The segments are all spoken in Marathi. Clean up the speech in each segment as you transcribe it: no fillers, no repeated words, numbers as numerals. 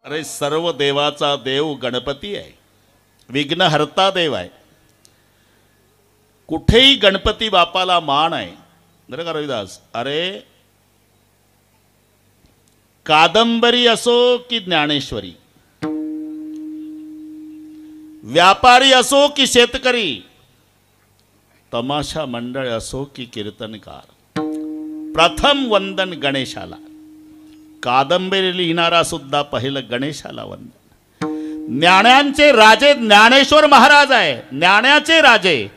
अरे सर्व देवाचा देव गणपती आहे, विघ्नहर्ता देव आहे. कुठेही गणपती बापाला मान आहे. बरं का रविदास, अरे कादंबरी असो की ज्ञानेश्वरी, व्यापारी असो की शेतकरी, तमाशा मंडळ असो की कीर्तनकार, प्रथम वंदन गणेशाला. कादंबरी लिहिणारा सुद्धा पहिलं गणेशाला वंदन. ज्ञानांचे राजे ज्ञानेश्वर महाराज आहे, ज्ञानाचे राजे,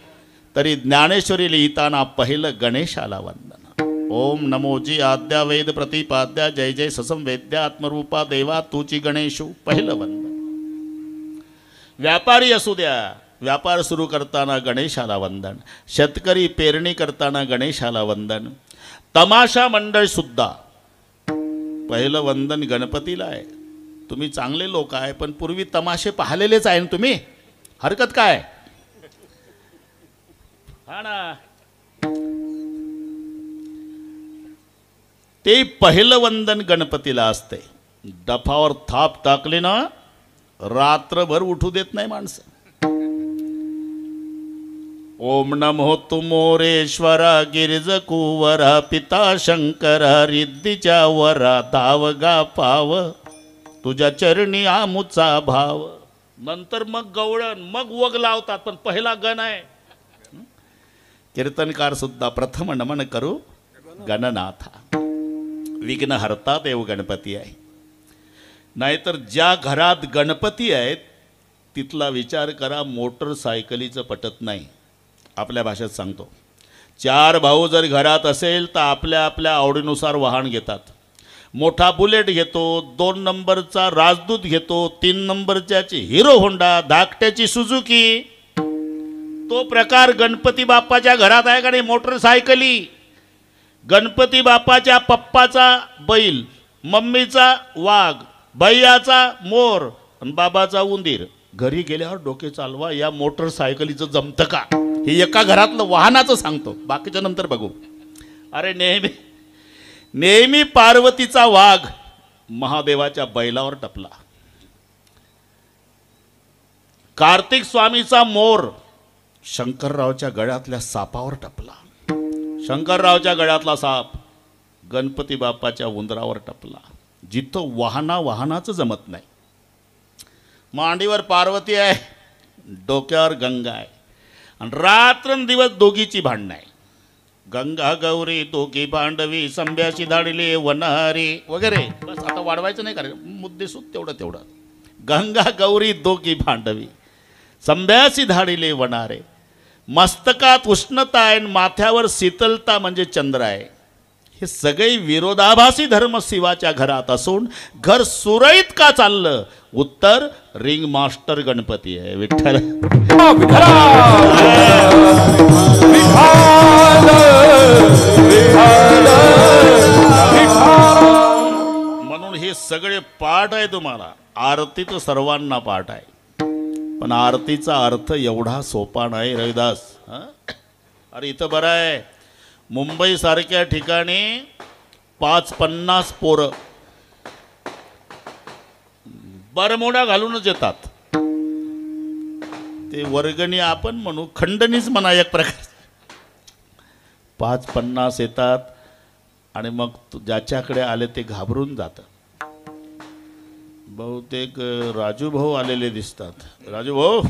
तरी ज्ञानेश्वरी लिहिताना पहिलं गणेशाला वंदन. ओम नमोजी आद्या वेद प्रतिपाद्या जय जय ससम वेद्या आत्मरूपा देवा तुची गणेशू, पहिलं वंदन. व्यापारी असू द्या, व्यापार सुरू करताना गणेशाला वंदन. शेतकरी पेरणी करताना गणेशाला वंदन. तमाशा मंडळ सुद्धा पहिलं वंदन गणपतीला आहे. तुम्ही चांगले लोक आहे, पण पूर्वी तमाशे पाहिलेलेच आहे ना तुम्ही, हरकत काय? हा ना, ते पहिलं वंदन गणपतीला असते. डफावर थाप टाकले ना, रात्रभर उठू देत नाही माणसं. ओम नमो तुमोरेश्वर गिरिज कुवर पिता शंकर रिद्धीच्या वरा धावगा पाव तुझ्या चरणी आमुचा भाव. नंतर मग गवळण, मग वग लावतात, पण पहिला गण आहे. कीर्तनकार सुद्धा प्रथम नमन करू गणनाथा. विघ्नहर्ता देव गणपती आहे. नाहीतर ज्या घरात गणपती आहेत तिथला विचार करा, मोटरसायकलीचं पटत नाही. आपल्या भाषेत सांगतो, 4 भाऊ जर घरात असेल तर आपल्या आपल्या आवडीनुसार वाहन घेतात. मोठा बुलेट घेतो, 2 नंबरचा राजदूत घेतो, 3 नंबरच्याची हिरो होंडा, धाकट्याची सुझुकी. तो प्रकार गणपती बाप्पाच्या घरात आहे का नाही? मोटरसायकली. गणपती बाप्पाच्या पप्पाचा बैल, मम्मीचा वाघ, भैयाचा मोर आणि बाबाचा उंदीर. घरी गेल्यावर डोके चालवा, या मोटरसायकलीचं जमतं का? हे एका घरातलं वाहनाचं सांगतो, बाकीच्या नंतर बघू. अरे नेहमी पार्वतीचा वाघ महादेवाच्या बैलावर टपला. कार्तिक स्वामीचा मोर शंकररावच्या गळ्यातल्या सापावर टपला. शंकररावच्या गळ्यातला साप गणपती बाप्पाच्या उंदरावर टपला. जिथं वाहनाचं जमत नाही. मांडीवर पार्वती आहे, डोक्यावर गंगा आहे, आणि रात्रंदिवस दोघीची भांडणं आहे. गंगा गौरी दोघी भांडवी, संभ्याशी धाडले वनहारी वगैरे. बस आता वाढवायचं नाही, कारण मुद्देसूद तेवढं. गंगा गौरी दोघी भांडवी, संभ्याशी धाडिले वनारे. मस्तकात उष्णता आहे, माथ्यावर शीतलता म्हणजे चंद्र आहे. हे सगळे विरोधाभासी धर्म शिवाच्या घरात असून घर सुरळीत का चाललं? उत्तर, रिंग मास्टर गणपती आहे. विठ्ठल म्हणून हे सगळे पाठ आहे तुम्हाला. आरती तर सर्वांना पाठ आहे, पण आरतीचा अर्थ एवढा सोपा नाही रविदास. अरे इथं बरं आहे, मुंबई सारख्या ठिकाणी 50 पोरं बरमोडा घालूनच येतात. ते वर्गणी आपण म्हणू, खंडणीच म्हणा एक प्रकार. 50 येतात आणि मग ज्याच्याकडे आले ते घाबरून जातं. बहुतेक राजू भाऊ आलेले दिसतात. राजू भाऊ,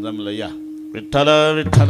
जमलं या. विठ्ठल विठ्ठल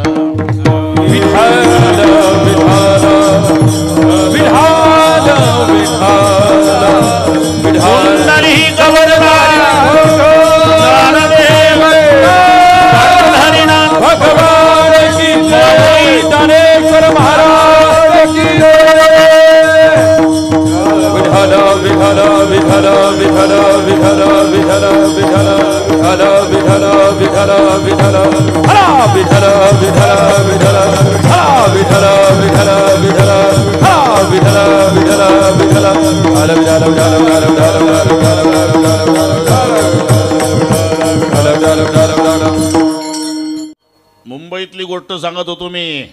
मुंबईतली गोष्ट सांगत होतो मी.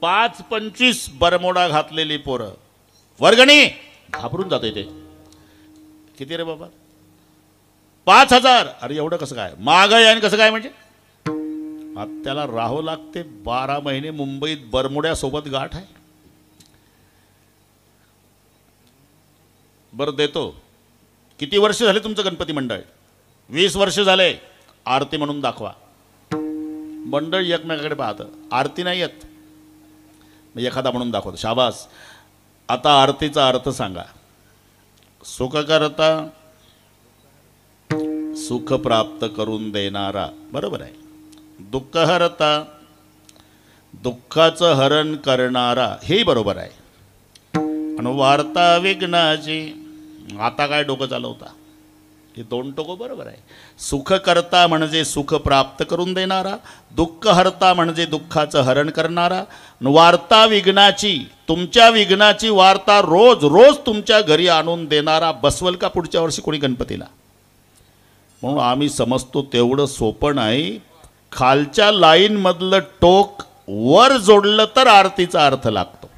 5-25 बरमोडा घातलेली पोरं वर्गणी घाबरून जाते ते. किती रे बाबा? 5,000. अरे एवढं कसं काय? महागाई आणि कसं काय म्हणजे? आता त्याला राहावं लागते 12 महिने मुंबईत. बरमुड्यासोबत गाठ आहे. बरं देतो. किती वर्ष झाले तुमचं गणपती मंडळ? 20 वर्ष झाले. आरती म्हणून दाखवा. मंडळ एकमेकाकडे पाहतं, आरती नाही येत. मग एखादा म्हणून दाखवतो. शाबास. आता आरतीचा अर्थ सांगा. सुख करता, सुख प्राप्त करून देणारा. बरोबर आहे. दुःख हरता, दुःखाचं हरण करणारा. हेही बरोबर आहे. आणि वार्ता विघ्नाची. आता काय डोकं चालवता? हे 2 टोकं बरोबर आहे. सुख करता म्हणजे सुख प्राप्त करून देणारा, दुःख हरता म्हणजे दुःखाचं हरण करणारा, वार्ता विघ्नाची. तुमच्या विघ्नाची वार्ता रोज रोज तुमच्या घरी आणून देणारा. बसवल का पुढच्या वर्षी कोणी गणपतीला? म्हणून आम्ही समजतो तेवढं सोपं नाही. खालच्या लाईनमधलं टोक वर जोडलं तर आरतीचा अर्थ लागतो.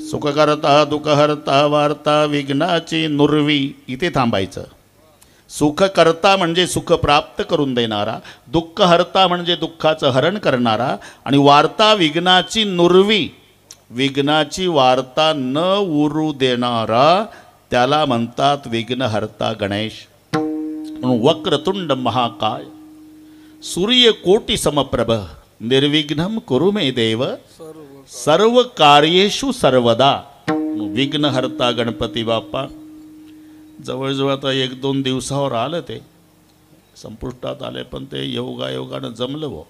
सुख करता, दुःख हरता, वार्ता विघ्नाची नुरवी. इथे थांबायचं. सुख करता म्हणजे सुख प्राप्त करून देणारा, दुःख हरता म्हणजे दुःखाचं हरण करणारा, आणि वार्ता विघ्नाची नुरवी. विघ्नाची वार्ता न उरू देणारा त्याला म्हणतात विघ्नहर्ता गणेश. म्हणून वक्रतुंड महाकाय सूर्यकोटी समप्रभ निर्विघ्नं कुरु मे देव सर्व कार्येषु सर्वदा. विघ्नहर्ता गणपती बाप्पा जवळजवळ आता 1-2 दिवसावर आलं. ते संपुष्टात आले, पण ते योगायोगानं जमलं हो.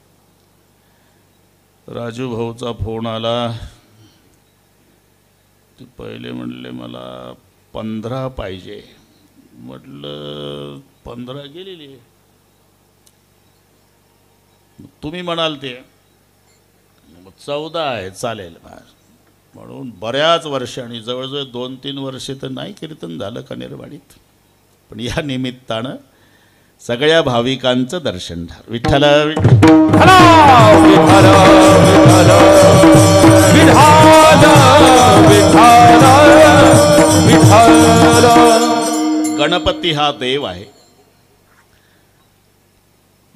राजू भाऊचा फोन आला. ते पहिले म्हणले मला 15 पाहिजे. म्हटलं 15 गेलेली. तुम्ही म्हणाल ते 14 आहे, चालेल. म्हणून बऱ्याच वर्षांनी, जवळजवळ 2-3 वर्षे तर नाही कीर्तन झालं कनेरवाडीत, पण या निमित्तानं सगळ्या भाविकांचं दर्शन झालं. विठ्ठल गणपती हा देव आहे.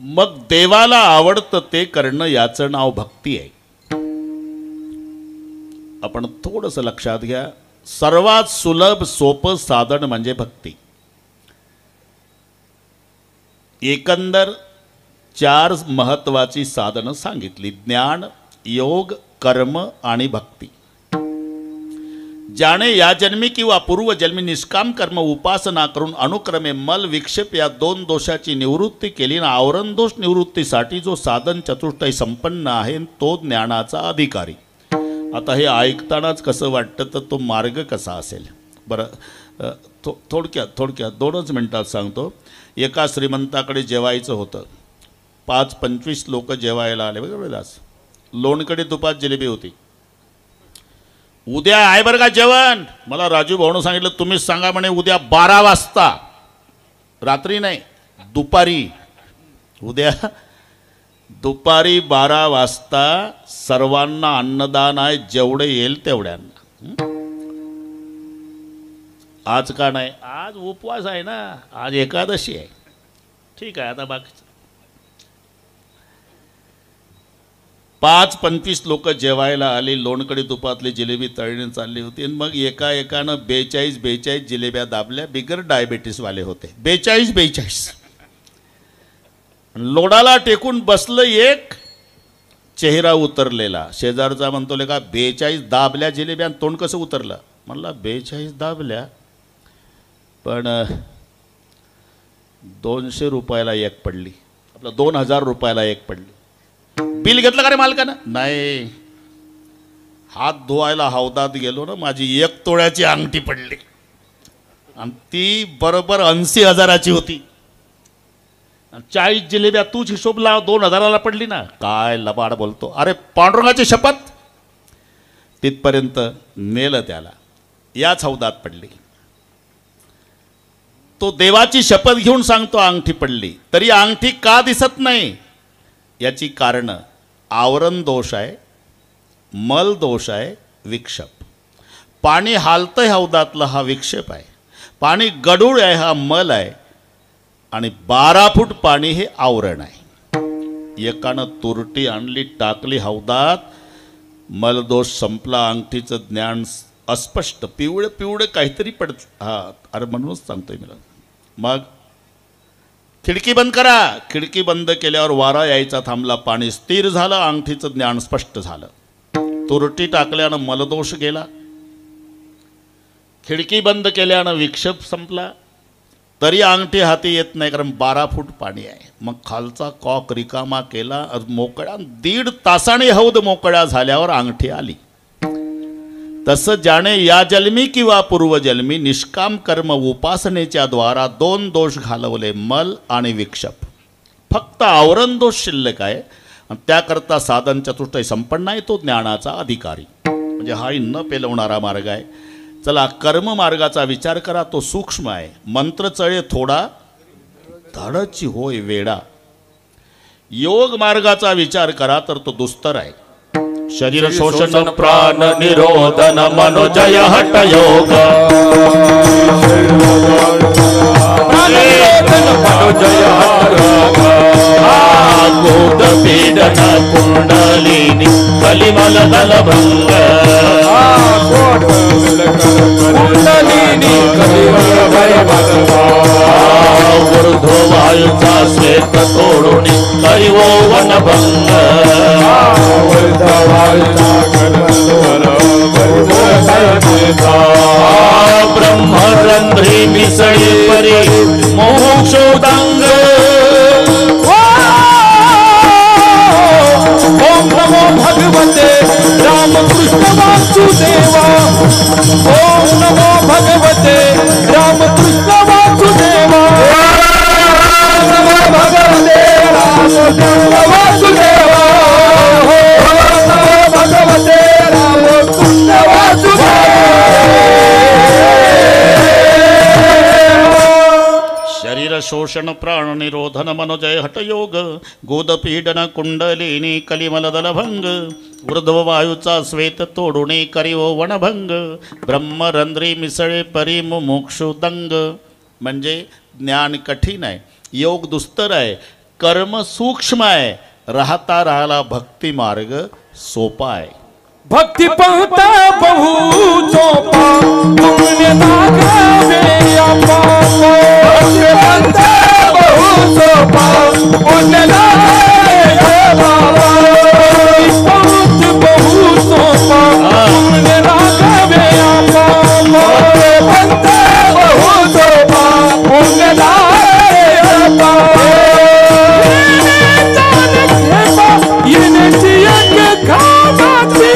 मग देवाला आवडतं ते करणं याचं नाव भक्ती आहे. आपण थोडंसं लक्षात घ्या. सर्वात सुलभ सोपं साधन म्हणजे भक्ती. एकंदर 4 महत्वाची साधनं सांगितली: ज्ञान, योग, कर्म आणि भक्ती. ज्याने या जन्मी किंवा पूर्वजन्मी निष्काम कर्म उपासना करून अनुक्रमे मल विक्षेप या 2 दोषाची निवृत्ती केली ना, आवरण दोष निवृत्तीसाठी जो साधन चतुष्टय संपन्न आहे तो ज्ञानाचा अधिकारी. आता हे ऐकतानाच कसं वाटतं, तर तो मार्ग कसा असेल? बरं, थोडक्यात 2च मिनटात सांगतो. एका श्रीमंताकडे जेवायचं होतं. 5-25 लोक जेवायला आले. बरोबर दास. लोणकडे तुपात जिलेबी होती. उद्या आहे बरं का जेवण. मला राजू भाऊनं सांगितलं तुम्हीच सांगा म्हणे उद्या 12 वाजता. रात्री नाही, दुपारी. उद्या दुपारी 12 वाजता सर्वांना अन्नदान आहे, जेवढे येईल तेवढ्यांना. आज का नाही? आज उपवास आहे ना, आज एकादशी आहे. ठीक आहे. आता बाकीचं 5-25 लोक जेवायला आली. लोणकडी तुपातली जिलेबी तळणी चालली होती. आणि मग एकानं 42 जिलेब्या दाबल्या. बिगर डायबेटीसवाले होते. 42. लोडाला टेकून बसलं एक. चेहरा उतरलेला. शेजारचा म्हणतो ले का 42 दाबल्या जिलेब्या, तोंड कसं उतरलं? म्हणला 42 दाबल्या, पण 200 रुपयाला एक पडली. आपलं 2000 रुपयाला एक पडली. बिल घेतलं का रे मालकानं? नाही. हात धुवायला हौदात गेलो ना, माझी 1 तोळ्याची अंगठी पडली आणि ती बरोबर 80,000ची होती. 40 जिलेब्या तूच हिशोब लाव, 2000ला पडली ना. काय लबाड बोलतो. अरे पांडुरंगाची शपथ. तिथपर्यंत नेलं त्याला. याच हौदात पडली. तो देवाची शपथ घेऊन सांगतो अंगठी पडली. तरी अंगठी का दिसत नाही याची कारणं आवरण दोष आहे, मल दोष आहे, विक्षेप. पाणी हालतंय हौदातला हा विक्षेप आहे, पाणी गडूळ आहे हा मल आहे, आणि 12 फूट पाणी हे आवरण आहे. एकानं तुरटी आणली टाकली हौदात, मलदोष संपला, अंगठीचं ज्ञान अस्पष्ट, पिवळे पिवळे काहीतरी पडत. हा अरे म्हणूनच सांगतोय मला. मग खिडकी बंद करा. खिडकी बंद केल्यावर वारा यायचा थांबला, पाणी स्थिर झालं, अंगठीचं ज्ञान स्पष्ट झालं. तुरटी टाकल्यानं मलदोष गेला, खिडकी बंद केल्यानं विक्षेप संपला, तरी अंगठी हाती येत नाही कारण 12 फूट पाणी आहे. मग खालचा कॉक रिकामा केला, मोकळ्या 1.5 तासाने हौद मोकळ्या झाल्यावर अंगठी आली. तसं ज्याने या जन्मी किंवा पूर्वजन्मी निष्काम कर्म उपासनेच्या द्वारा 2 दोष घालवले, मल आणि विक्षेप. फक्त आवरण दोष शिल्लक आहे, त्याकरता साधन चतुष्टय संपन्न आहे, तो ज्ञानाचा अधिकारी. म्हणजे हाही न पेलवणारा मार्ग आहे. चला कर्म मार्गाचा विचार करा, तो सूक्ष्म आहे. मंत्र चळे थोडा धडची होय वेडा. योग मार्गाचा विचार करा तर तो दुस्तर आहे. शरीर शोषण प्राण निरोधन मनोजय हट योग. गोद पीडन कुंडलिनी कलिमल दल भंग. कुंडलिनी ऊर्ध्व वायूचा श्वेत तोडून करिवो वनभंग. ब्रह्मरंध्री मिसळी परी मोक्षोदांग. ओम नमो भगवते रामकृष्ण वासुदेवा. ओम नमो भगवते रामकृष्ण वासुदेवा. ओम नमो भगवते रामकृष्ण वासुदेवा. ओम नमो भगवते रामकृष्ण वासुदेवा. शरीर शोषण प्राण निरोधन मनोजय हटयोग. गोदपीडन कुंडलिनी कलिमल दलभंग. ऊर्ध्व वायूचा श्वेत तोडुणे करिवो वनभंग. ब्रह्मरंध्री मिसळे परी मोक्षोदंग. म्हणजे ज्ञान कठीण आहे, योग दुस्तर आहे, कर्म सूक्ष्म आहे, राहता राहिला भक्ती मार्ग सोपा आहे. भक्ति पहुता बहु चोपा पुण्य नागावे आपा. भक्ति पहुता बहु चोपा पुण्य नागावे बाबा. भक्ति बहु चोपा पुण्य नागावे आपा. भक्ति पहुता बहु चोपा पुण्य नागावे बाबा. येने जिया के खावाती.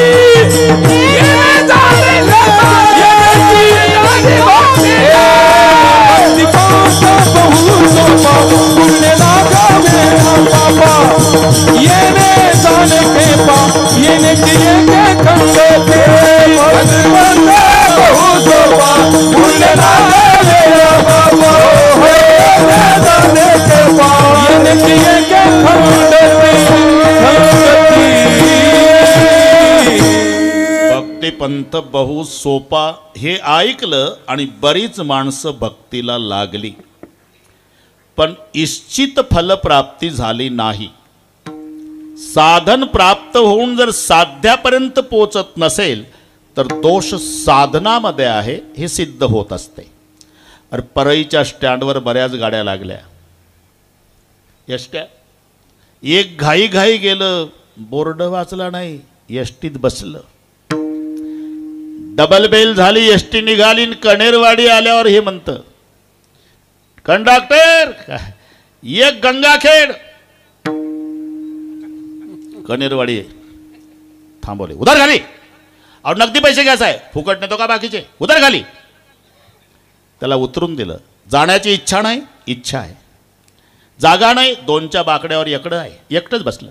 पंथ बहु सोपा हे ऐकलं आणि बरीच माणसं भक्तीला लागली, पण इच्छित फलप्राप्ती झाली नाही. साधन प्राप्त होऊन जर साध्यापर्यंत पोचत नसेल तर दोष साधनामध्ये आहे हे सिद्ध होत असते. अरे परळीच्या स्टँडवर बऱ्याच गाड्या लागल्या, एसट्या. एक घाई घाई गेलं, बोर्ड वाचला नाही, एसटीत बसलं. डबल बेल झाली, एसटी निघाली, कणेरवाडी आल्यावर हे म्हणतं, कंडक्टर एक गंगाखेड. कणेरवाडी थांबवले, उधार खाली. और नगदी पैसे घ्यायचा आहे, फुकट नेतो का बाकीचे, उधार खाली. त्याला उतरून दिलं. जाण्याची इच्छा नाही, इच्छा आहे. जागा नाही, 2च्या बाकड्यावर एकडं आहे, एकटंच बसलं.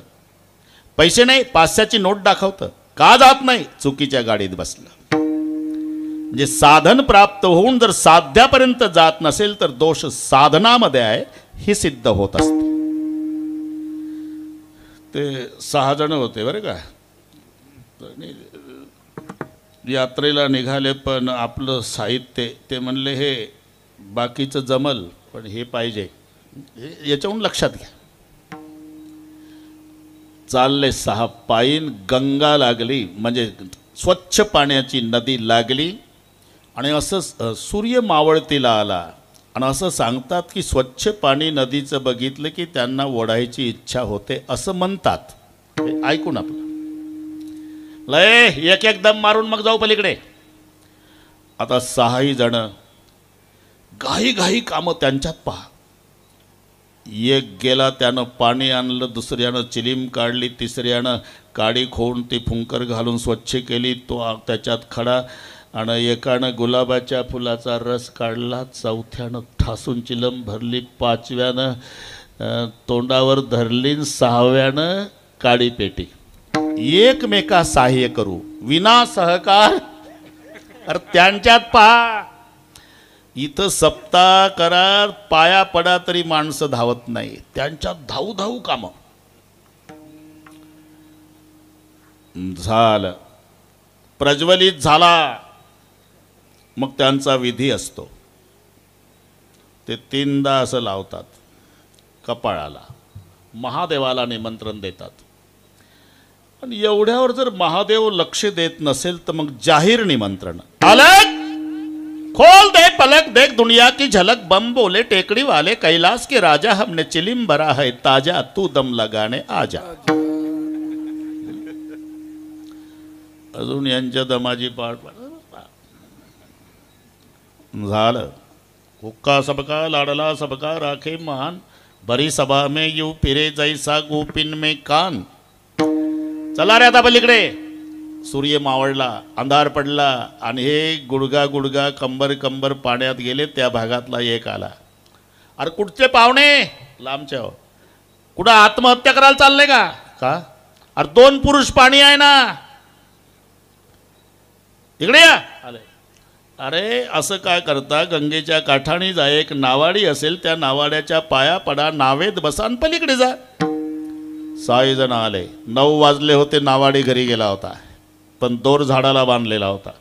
पैसे नाही, 500ची नोट दाखवतं, का जात नाही, चुकीच्या गाडीत बसलं. म्हणजे साधन प्राप्त होऊन जर साध्यापर्यंत जात नसेल तर दोष साधनामध्ये आहे हे सिद्ध होत असते. ते 6 जण होते बरं का. यात्रेला निघाले, पण आपलं साहित्य ते म्हणले हे बाकीचं जमल पण हे पाहिजे, याच्याहून लक्षात घ्या. चालले 6 पायीन, गंगा लागली म्हणजे स्वच्छ पाण्याची नदी लागली आणि असं सूर्य मावळतीला आला. आणि असं सांगतात की स्वच्छ पाणी नदीचं बघितलं की त्यांना ओढायची इच्छा होते असं म्हणतात. हे ऐकून आपलं लय एक एक दम मारून मग जाऊ पलीकडे. आता 6 जण घाई घाई कामं त्यांच्यात पहा. एक गेला त्यानं पाणी आणलं, दुसऱ्यानं चिलीम काढली, तिसऱ्यानं काडी खोवून ती फुंकर घालून स्वच्छ केली, तो त्याच्यात खडा, आणि एकानं गुलाबाच्या फुलाचा रस काढला, चौथ्यानं ठासून चिलम भरली, 5व्यानं तोंडावर धरली, 6व्यानं काडी पेटी. एकमेका सहाय्य करू विना सहकार. अरे त्यांच्यात पहा, इथं सप्ताह करार पाया पडा तरी माणसं धावत नाही, त्यांच्यात धाऊ धाऊ कामं. झालं, प्रज्वलित झाला, मग त्यांचा विधी असतो. ते 3दा असं लावतात कपाळाला, महादेवाला निमंत्रण देतात. आणि एवढ्यावर जर महादेव लक्ष देत नसेल तर मग जाहीर निमंत्रण. अलग खोल दे पलक देख दुनिया की झलक, बम बोले टेकड़ी वाले कैलाश के राजा, हमने चिलिम भरा है ताजा, तू दम लगाने आजा. अजून यांच्या दमाजी पाठ झालं. हुक्का सबका लाडला सबका राखे महान, बरी सभा में यू फिरे जैसा गोपिन में कान. चला रे आता पलीकडे. सूर्य मावळला, अंधार पडला आणि हे गुडगा गुडगा कंबर कंबर पाण्यात गेले. त्या भागातला एक आला. अरे कुठचे पाहुणे? लांबच्या. कुठं आत्महत्या करायला चालले का? का? अरे 2 पुरुष पाणी आहे ना, इकडे या. आले. अरे असं काय करता, गंगेच्या काठाणी जा, एक नावाडी असेल त्या नावाड्याच्या पाया पडा, नावेत बसान, पलीकडे जा. 6 जण आले. 9 वाजले होते, नावाडी घरी गेला होता, पण दोर झाडाला बांधलेला होता.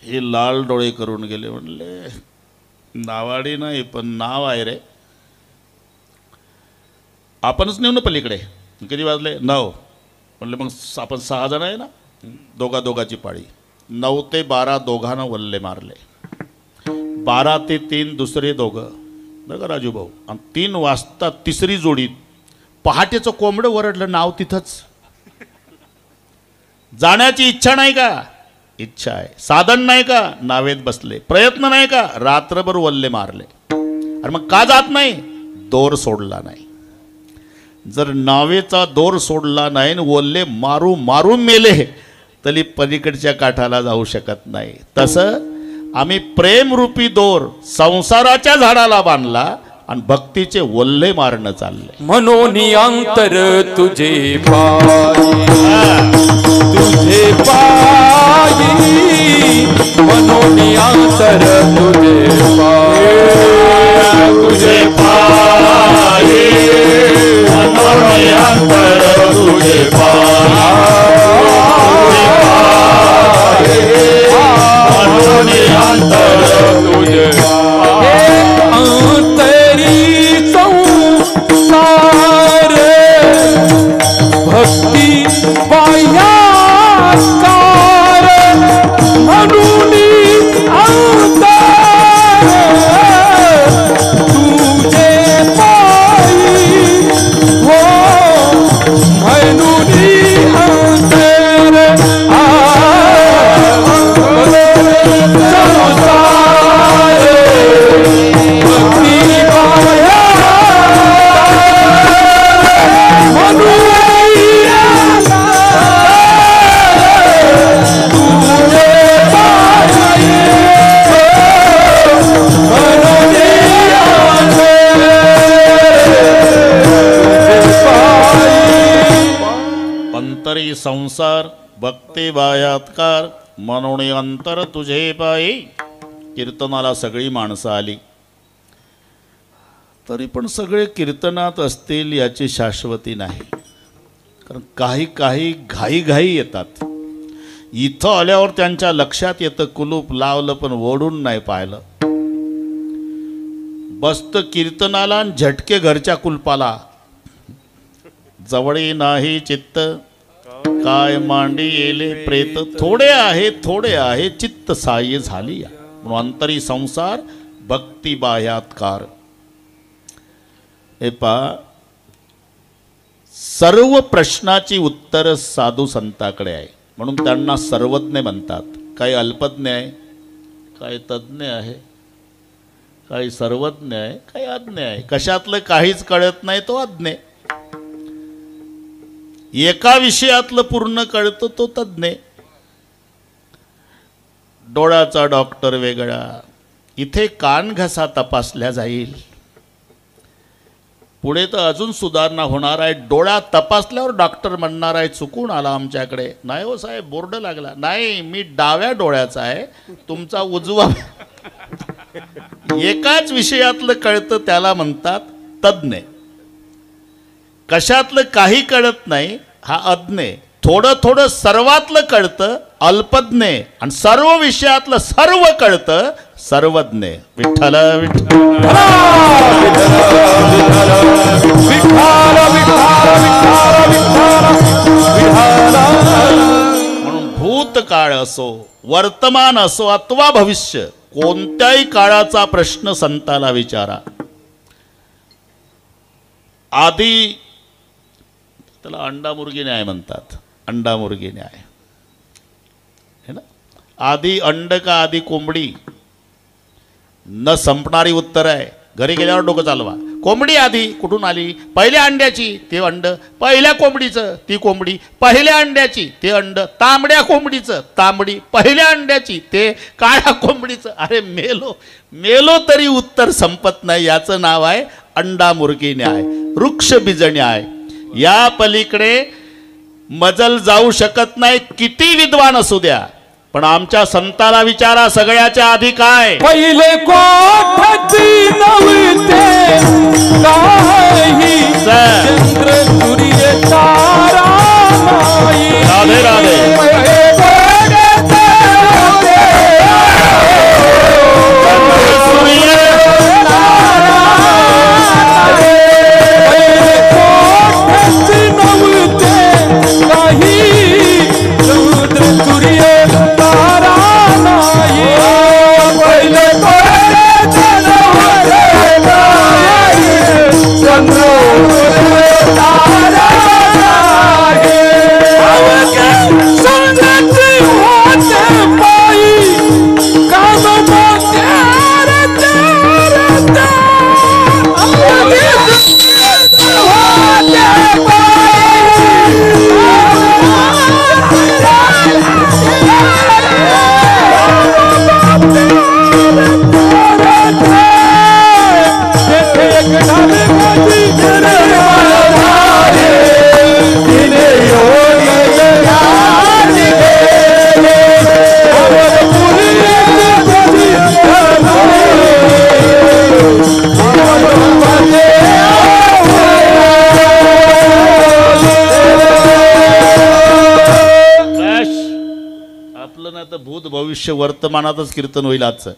हे लाल डोळे करून गेले. म्हणले नावाडी नाही पण नाव आहे रे, आपणच नेऊ ना पलीकडे. किती वाजले? 9. म्हणले मग आपण 6 जण आहे ना, दोघाची पाळी. 9 ते 12 दोघांना वल्ले मारले. 12 ते 3 दुसरे दोघं, बघा राजू भाऊ. आणि 3 वाजता तिसरी जोडी. पहाटेचं कोंबडं वरडलं, नाव तिथंच. जाण्याची इच्छा नाही का? इच्छा आहे. साधन नाही का? नावेत बसले. प्रयत्न नाही का? रात्रभर वल्ले मारले. अरे मग का जात नाही? दोर सोडला नाही. जर नावेचा दोर सोडला नाही, वल्ले मारू मारू मेले तरी पलीकडच्या काठाला जाऊ शकत नाही. तसं आम्ही प्रेमरूपी दोर संसाराच्या झाडाला बांधला आणि भक्तीचे वल्ले मारणं चालले. मनोनी अंतर तुझे पायी, तुझे पायी, मनोनी अंतर तुझे पायी, तुझे पायी, मनोनी अंतर तुझे पायी, मनोनी अंतर तुझे पायी. भक्ती बाह्याकार म्हणून तुझे पायी, हो म्हणून अंतर भक्ती बाह्या अंतरी संसार भक्ती बाह्यात्कार, मनोनी अंतर तुझे पायी. कीर्तनाला सगळी माणसं आली, तरी पण सगळे कीर्तनात असतील याची शाश्वती नाही. कारण काही काही घाई येतात. इथं आल्यावर त्यांच्या लक्षात येतं कुलूप लावलं पण ओढून नाही पाहिलं. बसतं कीर्तनाला आणि झटके घरच्या कुलपाला. जवळी नाही चित्त काय मांडी येले प्रेत, थोडे आहे चित्त साह्य झाली. म्हणून अंतरी संसार भक्ती बाह्यात्कार. हे पहा, सर्व प्रश्नाची उत्तर साधू संताकडे आहे, म्हणून त्यांना सर्वज्ञ म्हणतात. काही अल्पज्ञ आहे, काही तज्ज्ञ आहे, काही सर्वज्ञ आहे, काही अज्ञ आहे. कशातलं काहीच कळत नाही तो अज्ञ. एका विषयातलं पूर्ण कळतं तो तज्ज्ञ. डोळ्याचा डॉक्टर वेगळा, इथे कान घसा तपासल्या जाईल. पुढे तर अजून सुधारणा होणार आहे. डोळ्यात तपासल्यावर डॉक्टर म्हणणार आहे चुकून आला आमच्याकडे. नाही हो साहेब, बोर्ड लागला. नाही, मी डाव्या डोळ्याचा आहे, तुमचा उजवा. एकाच विषयातलं कळतं त्याला म्हणतात तज्ज्ञ. कशातलं काही कळत नाही हा अज्ञ. थोडं सर्वातलं कळतं अल्पज्ञ, आणि सर्व विषयातलं सर्व कळतं सर्वज्ञ. विठ्ठल विठ्ठल म्हणून भूतकाळ असो, वर्तमान असो अथवा भविष्य, कोणत्याही काळाचा प्रश्न संताला विचारा. आधी त्याला अंडा मुर्गी न्याय म्हणतात. अंडा मुर्गी न्याय है ना. आधी अंड का आधी कोंबडी, न संपणारी उत्तर आहे. घरी गेल्यावर डोकं चालवा. कोंबडी आधी कुठून आली? पहिल्या अंड्याची ते अंड, पहिल्या कोंबडीचं ती कोंबडी, पहिल्या अंड्याची ते अंड, तांबड्या कोंबडीचं तांबडी, पहिल्या अंड्याची ते काळ्या कोंबडीचं. अरे मेलो तरी उत्तर संपत नाही. याचं नाव आहे अंडा मुर्गी न्याय, वृक्ष बीज न्याय. या पलीकडे मजल जाऊ शकत नाही, किती विद्वान असू द्या. पण आमच्या संताला विचारा, सगळ्याच्या आधी काय? पहिले कोठती नव्हते काही, चंद्र सूर्य तारा नाही. राधे राधे. भविष्य वर्तमानातच कीर्तन होईल आजचं.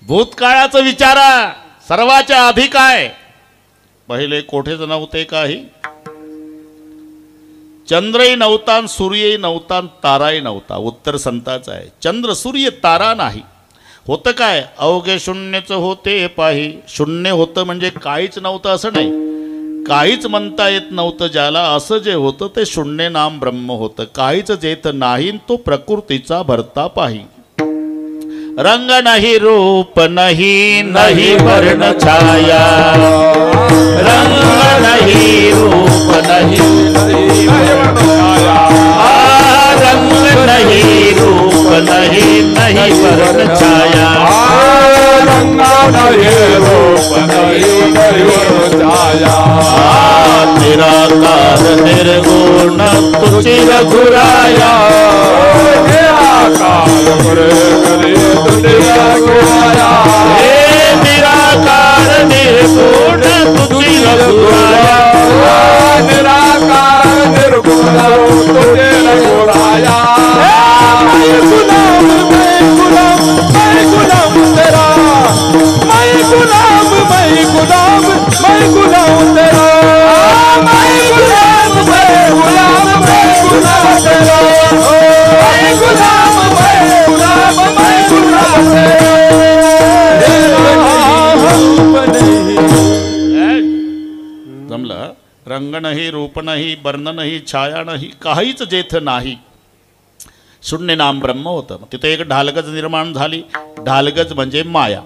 भूतकाळाचं विचारा, सर्वाच्या आधी काय? पहिले कोठेच नव्हते काही, चंद्रही नव्हता, सूर्यही नव्हता, ताराही नव्हता. उत्तर संताचं आहे. चंद्र सूर्य तारा नाही. होतं काय? अवघे शून्यच होते पाही. शून्य होतं म्हणजे काहीच नव्हतं असं नाही. काहीच म्हणता येत नव्हतं ज्याला, असं जे होतं ते शून्य नाम ब्रह्म होतं. काहीच जेत नाही तो प्रकृतीचा भरता पाही. रंग नाही रूप नाही, नाही वर्ण छाया. रंग नाही रूप नाही, रंग नाही रूप नाही, नाही वर्ण छाया. रंग नाही रूप नाही, नाही वर्ण छाया. निराकार निराकार निर्गुण तुझी रघुराया निराकार गुरु दुनिया गुराया हे निराकार निर्गुण तुझी रघुराया निराकार निर्गुण तुझे रघुराया मैं गुलाम तेरा मैं गुलाम तेरा मैं गुलाम तेरा मैं गुलाम जमलं रंग नाही रूप नाही वर्ण नाही छाया नाही काहीच जेथ नाही शून्य नाम ब्रह्म होतं तिथे एक ढालगज निर्माण झाली ढालगज म्हणजे माया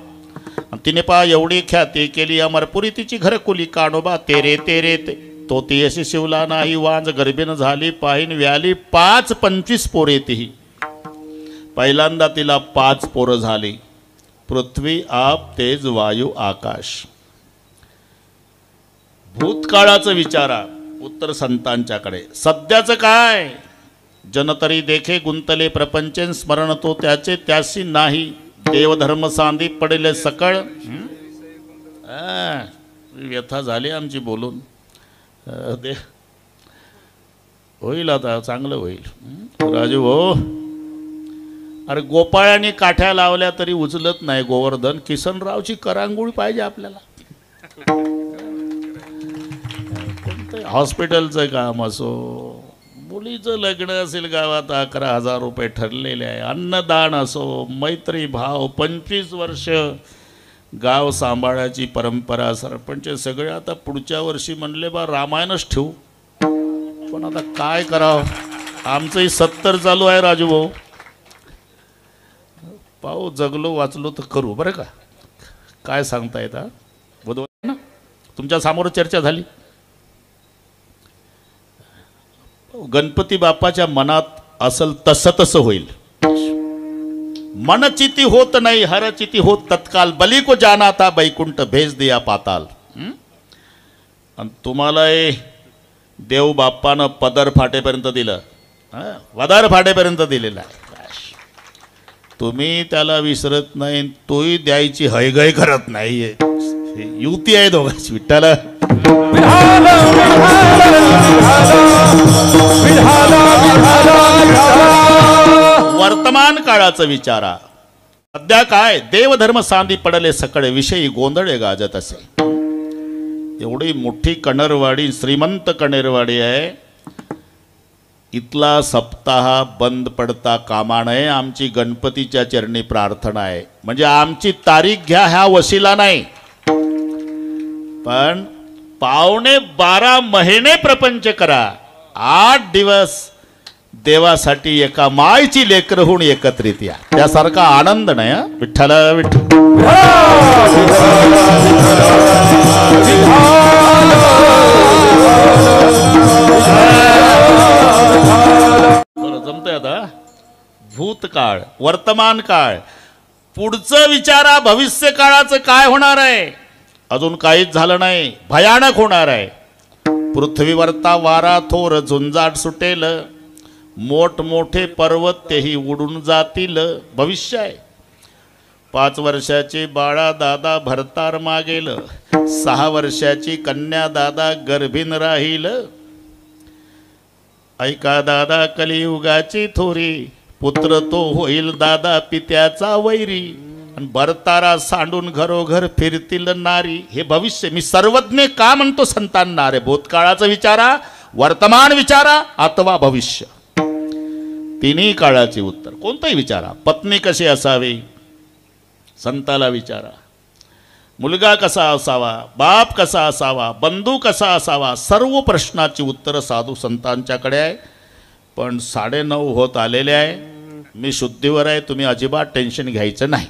तिने पा एवढी ख्याती केली अमरपुरी तिची घरकुली कानोबा तेरे तेरे ते तो ती अशी शिवला नाही वांज गर्भीन झाली पाहिन व्याली 5-25 पोरे तीही पहिल्यांदा तिला 5 पोरं झाली पृथ्वी आप तेज वायू आकाश भूतकाळाचं विचारा उत्तर संतांच्याकडे सध्याचं काय जनतरी देखे गुंतले प्रपंचेन स्मरण तो त्याचे त्याशी नाही देवधर्म सांदी पडेले सकळ व्यथा झाली आमची बोलून दे होईल आता चांगलं होईल राजू हो अरे गोपाळाने काठ्या लावल्या तरी उचलत नाही गोवर्धन किसनरावची करांगुळी पाहिजे आपल्याला हॉस्पिटलचं काम असो मुलीचं लग्न असेल गावात 11,000 रुपये ठरलेले आहे अन्नदान असो मैत्री भाव 25 वर्ष गाव सांभाळायची परंपरा सरपंच सगळे आता पुढच्या वर्षी म्हणले बा रामायणच ठेवू पण आता काय करावं आमचंही 70 चालू आहे राजू भाऊ पाहू जगलो वाचलो तर करू बरं का काय सांगता येतं बरोबर ना तुमच्या समोर चर्चा झाली गणपती बाप्पाच्या मनात असल तसं होईल मनचिती होत नाही हरचिती होत तत्काल बली को जाना था बैकुंठ भेज दिया पाताल आणि तुम्हाला देव बाप्पानं पदर फाटेपर्यंत दिलं वदार फाटेपर्यंत दिलेलं आहे तुम्ही त्याला विसरत नाही तोही द्यायची हयगय करत नाही युती आहे दोघांची विठ्ठल वर्तमान काळाचं विचारा सध्या काय देवधर्म सांदी पडले सकळे विषयी गोंधळे गाजत असे एवढी मोठी कणरवाडी श्रीमंत कणेरवाडी आहे इथला सप्ताह बंद पडता कामा नये आमची गणपतीच्या चरणी प्रार्थना आहे म्हणजे आमची तारीख घ्या ह्या वशिला नाही पण 12 महिने प्रपंच करा 8 दिवस देवासाठी एका मायची लेकर होऊन एकत्रित या त्यासारखा आनंद नाही विठ्ठल विठ्ठल जमतंय आता भूतकाळ वर्तमान काळ पुढचं विचारा भविष्य काळाचं काय होणार आहे अजून काहीच झालं नाही भयानक होणार आहे पृथ्वीवरता वारा थोर झुंजाट सुटेल मोठमोठे पर्वत तेही उडून जातील भविष्य आहे 5 वर्षाचे बाळा दादा भरतार मागेल 6 वर्षाची कन्या दादा गर्भीन राहील ऐका दादा कलियुगाची थोरी पुत्र तो होईल दादा पित्याचा वैरी आणि भरतारा सांडून घरोघर फिरतील नारी हे भविष्य मी सर्वज्ञ का म्हणतो संतांना रे भूतकाळाचं विचारा वर्तमान विचारा अथवा भविष्य तिन्ही काळाचे उत्तर कोणतंही विचारा पत्नी कशी असावी संताला विचारा मुलगा कसा असावा बाप कसा असावा बंधू कसा असावा सर्व प्रश्नाची उत्तरं साधू संतांच्याकडे आहे पण 9:30 होत आलेले आहे मी शुद्धीवर आहे तुम्ही अजिबात टेन्शन घ्यायचं नाही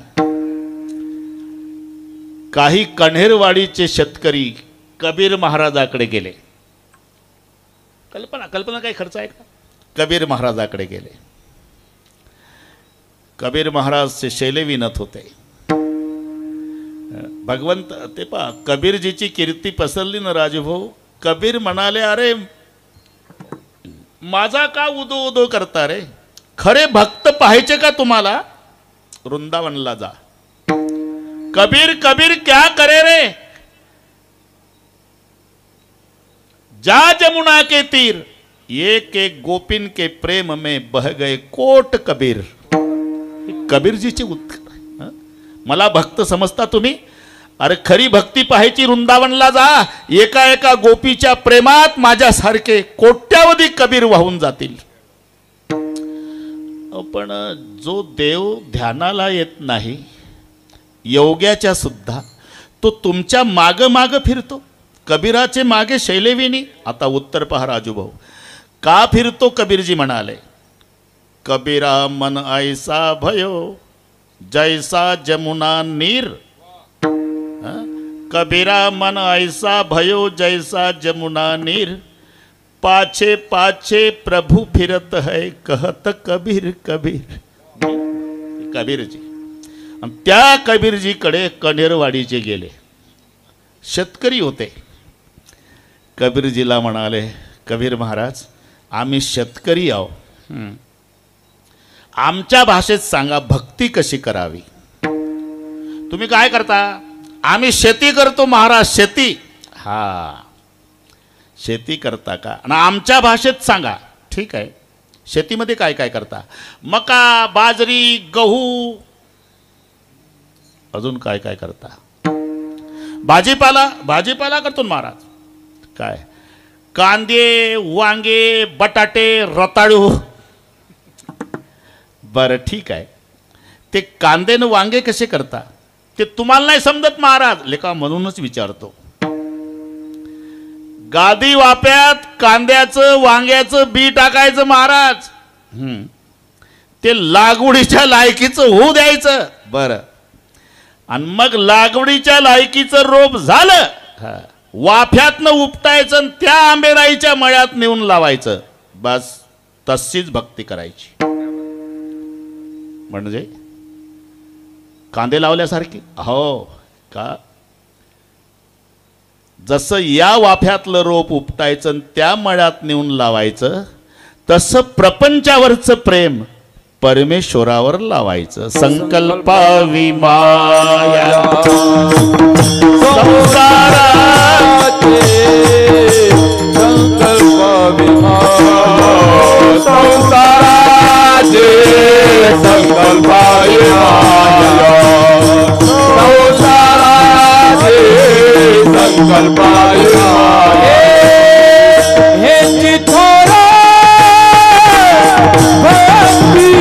काही कण्हेरवाडीचे शेतकरी कबीर महाराजाकडे गेले कल्पना काही खर्च आहे का कबीर महाराजाकडे गेले कबीर महाराज शैले विनत होते भगवंत ते पा कबीरजीची कीर्ती पसरली ना राजभाऊ कबीर म्हणाले अरे माझा का उदो उदो करता रे? खरे भक्त पाहायचे का तुम्हाला? वृंदावनला जा. कबीर कबीर क्या करे रे? जा जमुना के तीर, एक एक गोपिन के प्रेम में बह गए कोट कबीर. कबीरजीचे उत्तर. मला भक्त समजता तुम्ही? अरे खरी भक्ती पाहायची वृंदावनला जा. एका एका गोपीच्या प्रेमात माझ्यासारखे कोट्यावधी कबीर वाहून जातील. पण जो देव ध्यानाला येत नाही योग्याच्या सुद्धा, तो तुमच्या माग माग फिरतो. कबीराचे मागे शैलेविनी. आता उत्तर पहा राजूभाऊ, का फिरतो? कबीरजी म्हणाले, कबीरा मन ऐसा भयो जैसा जमुना नीर. कबीरा मन ऐसा भयो जैसा जमुना नीर, पाछे पाछे प्रभु फिरत है कहत कबीर कबीर. कबीरजी. आणि त्या कबीरजीकडे कणेरवाडीचे गेले. शेतकरी होते. कबीरजीला म्हणाले, कबीर महाराज आम्ही शेतकरी आहो, आमच्या भाषेत सांगा भक्ती कशी करावी. तुम्ही काय करता? आम्ही शेती करतो महाराज. शेती. हा, शेती करता का? आणि आमच्या भाषेत सांगा. ठीक आहे, शेतीमध्ये काय काय करता? मका, बाजरी, गहू, अजून काय काय करता? भाजीपाला. भाजीपाला करतो महाराज. काय? कांदे, वांगे, बटाटे, रताळू. बरं ठीक आहे, ते कांदे न वांगे कसे करता ते तुम्हाला नाही समजत महाराज. लेका म्हणूनच विचारतो. गादी वाप्यात कांद्याचं वांग्याचं बी टाकायचं महाराज. ते लागवडीच्या लायकीचं होऊ द्यायचं. बरं, आणि मग लागवडीच्या लायकीचं रोप झालं, वाफ्यातनं उपटायचं आणि त्या आंबेराईच्या मळ्यात नेऊन लावायचं. बस तशीच भक्ती करायची. म्हणजे कांदे लावल्यासारखी. हो का? जसं या वाफ्यातलं रोप उपटायचं आणि त्या मळ्यात नेऊन लावायचं, तसं प्रपंचावरचं प्रेम परमेश्वरावर लावायचं. संकल्पावी माया संसाराचे, संकल्पावी माया संसाराचे, संकल्पावी माया संसाराचे, संकल्पावी माया. हे चिथोरा भक्ती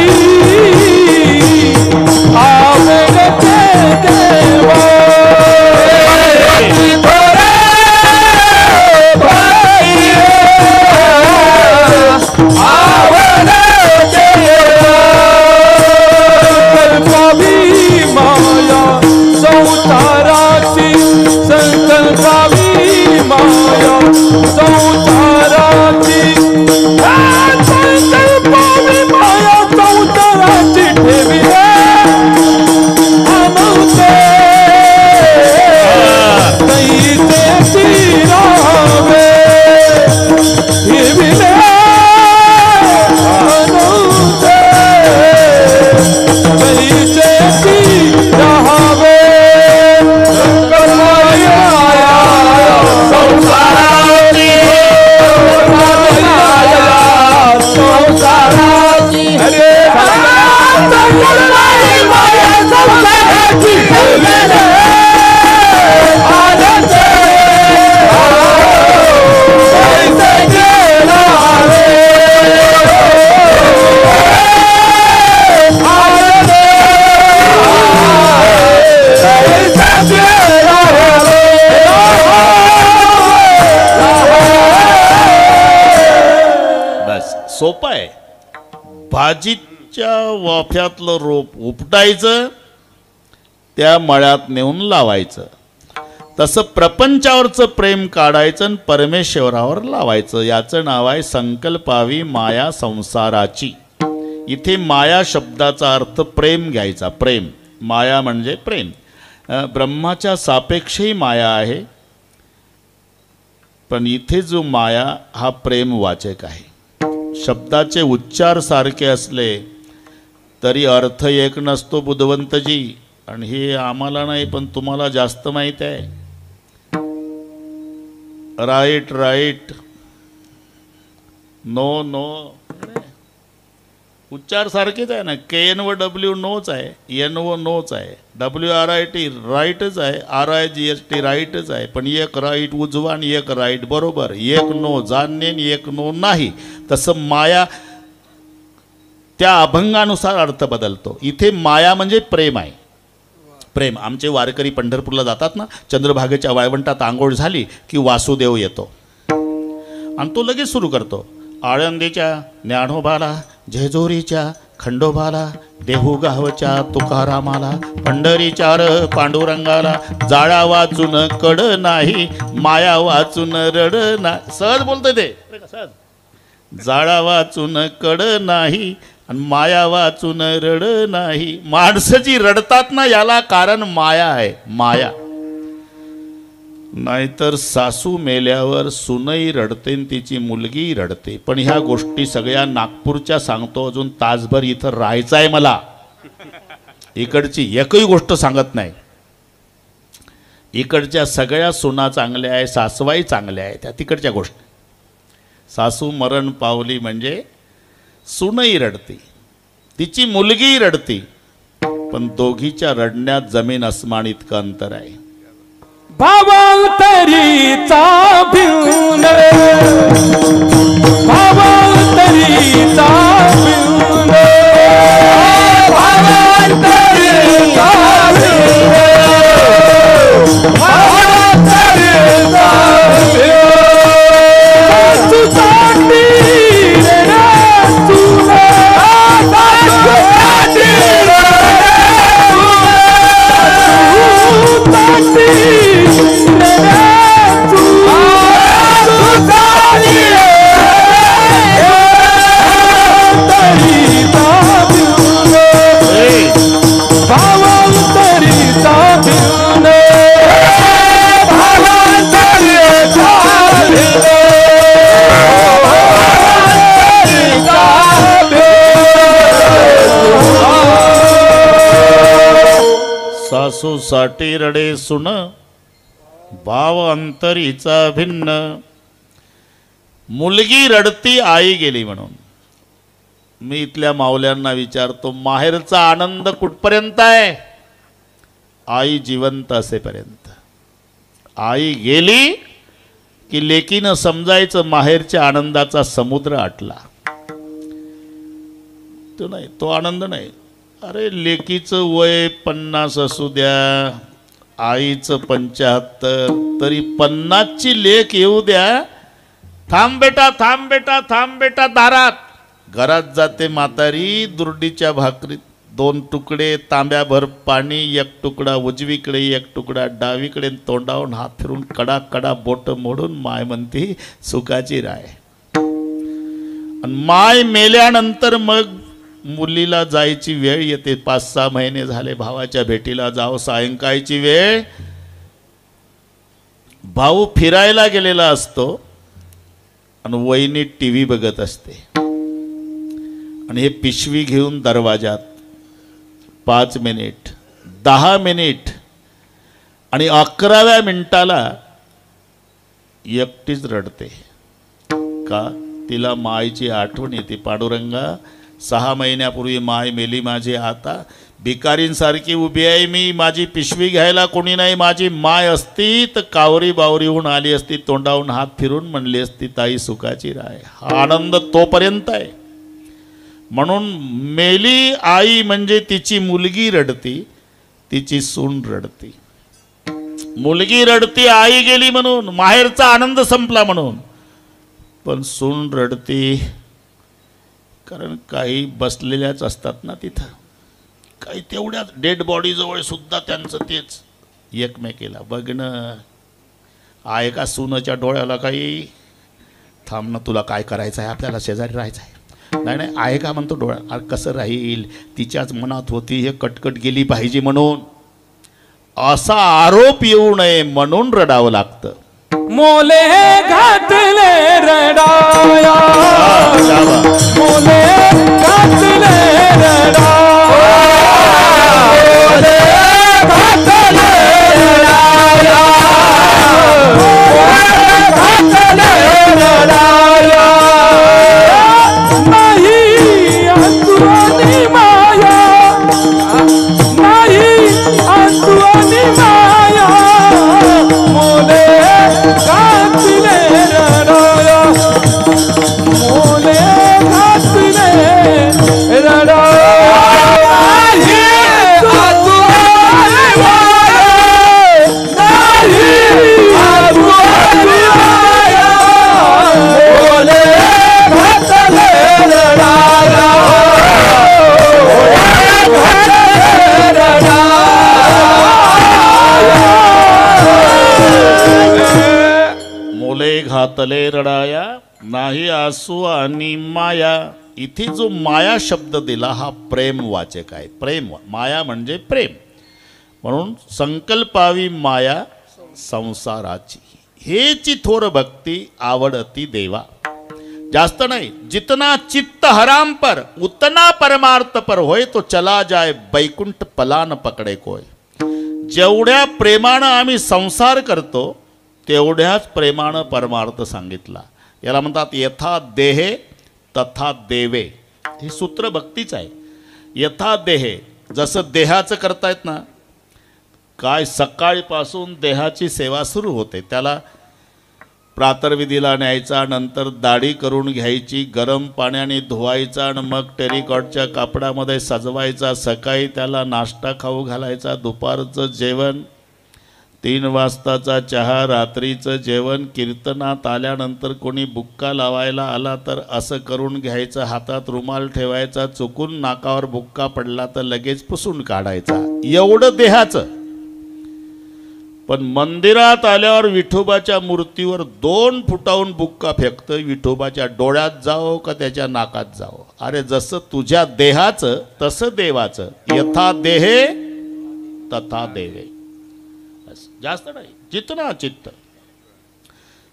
आवडते देवा. संसाराची, संकल्पावी माया संसाराची, संकल्पावी माया संसाराची ठेवी अनंते तैसे राहावे. ठेविले अनंते तैसे राहावे. सोपं आहे. भाजीच्या वाफ्यातलं रोप उपटायचं, त्या मळ्यात नेऊन लावायचं. तसं प्रपंचावरचं प्रेम काढायचं आणि परमेश्वरावर लावायचं. याचं नाव आहे संकल्पावी माया संसाराची. इथे माया शब्दाचा अर्थ प्रेम घ्यायचा. प्रेम, माया म्हणजे प्रेम. ब्रह्माच्या सापेक्षही माया आहे, पण इथे जो माया हा प्रेम वाचक आहे. शब्दाचे उच्चार सारखे असले तरी अर्थ एक नसतो बुद्धवंतजी. आणि हे आम्हाला नाही पण तुम्हाला जास्त माहीत आहे. राईट राईट, नो नो, उच्चार सारखेच आहे ना. KN व W नोच आहे, N व नोच आहे, WRIT राईटच आहे, RIGST राईटच आहे. पण एक राईट उजवा आणि एक राईट बरोबर, एक नो जाणणे आणि एक नो नाही. तसं माया त्या अभंगानुसार अर्थ बदलतो. इथे माया म्हणजे प्रेम आहे. प्रेम. आमचे वारकरी पंढरपूरला जातात ना, चंद्रभागेच्या वाळवंटात आंघोळ झाली की वासुदेव येतो आणि तो लगेच सुरू करतो. आळंदीच्या ज्ञानोबाला, जेजुरीच्या खंडोबाला, देहूगावच्या तुकारामाला, पंढरीच्या र पांडुरंगाला, जाळा वाचून कड नाही, माया वाचून रड नाही. सहज बोलतोय ते, सहज. जाळा वाचून कड नाही आणि माया वाचून रड नाही. माणसं जी रडतात ना याला कारण माया आहे, माया. नाहीतर सासू मेल्यावर सुनई रडते आणि तिची मुलगी रडते. पण ह्या गोष्टी सगळ्या नागपूरच्या सांगतो. अजून तासभर इथं राहायचं आहे मला. इकडची एकही गोष्ट सांगत नाही. इकडच्या सगळ्या सुना चांगल्या आहे, सासवाई चांगल्या आहे. त्या तिकडच्या गोष्टी. सासू मरण पावली म्हणजे सुनई रडती, तिची मुलगी रडती. पण दोघीच्या रडण्यात जमीन अस्मान इतकं अंतर आहे. भावांतरीचा भिवून, भावांतरीचा भिवून, भावांतरीचा भिवून, भावांतरीचा भिवून. तुझाटी रे तुझा, तुझाटी रे तुझाटी. सासू साठी रडे सुन, भाव अंतरीचा भिन्न. मुलगी रडती आई गेली म्हणून. मी इथल्या माऊल्यांना विचारतो, माहेरचा आनंद कुठपर्यंत आहे? आई जिवंत असेपर्यंत. आई गेली की लेकीनं समजायचं माहेरच्या आनंदाचा समुद्र आटला. तो नाही, तो आनंद नाही. अरे लेकीचं वय 50 असू द्या, आईचं 75, तरी 50ची लेक येऊ द्या. थांब बेटा, थांब बेटा, थांब बेटा दारात. घरात जाते म्हातारी, दुर्डीच्या भाकरीत 2 तुकडे, तांब्याभर पाणी, 1 तुकडा उजवीकडे, 1 तुकडा डावीकडे, तोंडावून हात फिरून कडा कडा बोट मोडून माय म्हणते सुखाची राय. आणि माय मेल्यानंतर मग मुलीला जायची वेळ येते. 5-6 महिने झाले भावाच्या भेटीला जाव, सायंकाळची वेळ. भाऊ फिरायला गेलेला असतो आणि वहिनी TV बघत असते. आणि हे पिशवी घेऊन दरवाजात 5 मिनिट, 10 मिनिट आणि 11व्या मिनिटाला एकटीच रडते. का? तिला मायची आठवण येते. पांडुरंगा, 6 महिन्यापूर्वी माय मेली माझी, आता भिकारींसारखी उभी आहे मी. माझी पिशवी घ्यायला कोणी नाही. माझी माय असती तर कावरी बावरी होऊन आली असती, तोंडावून हात फिरून म्हणली असती ताई सुखाची राय. हा आनंद तोपर्यंत आहे. म्हणून मेली आई म्हणजे तिची मुलगी रडती, तिची सून रडती. मुलगी रडती आई गेली म्हणून, माहेरचा आनंद संपला म्हणून. पण सून रडती कारण काही बसलेल्याच असतात ना तिथं. काही तेवढ्याच डेड बॉडीजवळ सुद्धा त्यांचं तेच एकमेकीला बघणं. आहे का सूनच्या डोळ्याला काही? थांब ना, तुला काय करायचं आहे? आपल्याला शेजारी राहायचं आहे. नाही नाही, आहे का म्हणतो डोळ्या. अरे कसं राहील? तिच्याच मनात होती हे कटकट गेली पाहिजे म्हणून. असा आरोप येऊ नये म्हणून रडावं लागतं. मोले घातले रडाया मोले घातले रडाया मोले घातले रडाया नाही अंतुनी माया नाही अंतुनी माया मोले घातले रडाया मोले घातले रडाया नाही अंतुनी माया नाही अंतुनी माया मोले घातले रडाया मोले घातले रडाया नाही आसू आणि माया. इथे जो माया शब्द दिला हा प्रेम वाचक आहे. प्रेम माया म्हणजे प्रेम. म्हणून संकल्पावी माया संसाराची हेची थोर भक्ती आवडती देवा. जास्त नाही. जितना चित्त हराम पर उतना परमार्थ पर होय तो चला जाय बैकुंठ पलान पकडे कोय. जेवढ्या प्रेमानं आम्ही संसार करतो तेवढ्याच प्रेमानं परमार्थ सांगितला. याला म्हणतात यथा देहे तथा देवे. हे सूत्र भक्तीच आहे. यथा देहे जसं देहाचं करतायत ना, काय सकाळपासून देहाची सेवा सुरू होते. त्याला प्रातर्विधीला न्यायचा, नंतर दाढी करून घ्यायची, गरम पाण्याने धुवायचा आणि मग टेरिकॉटच्या कापडामध्ये सजवायचा. सकाळी त्याला नाश्ता खाऊ घालायचा, दुपारचं जेवण, 3 वाजताचा चहा, रात्रीचं जेवण. कीर्तनात आल्यानंतर कोणी बुक्का लावायला आला तर असं करून घ्यायचं, हातात रुमाल ठेवायचा, चुकून नाकावर बुक्का पडला तर लगेच पुसून काढायचा. एवढं देहाचं. पण मंदिरात आल्यावर विठोबाच्या मूर्तीवर 2 फुटाहून बुक्का फेकतं. विठोबाच्या डोळ्यात जावो का त्याच्या नाकात जावो. अरे जसं तुझ्या देहाचं तसं देवाचं. यथा देहे तथा देवे. जास्त नाही. जितना चित्त.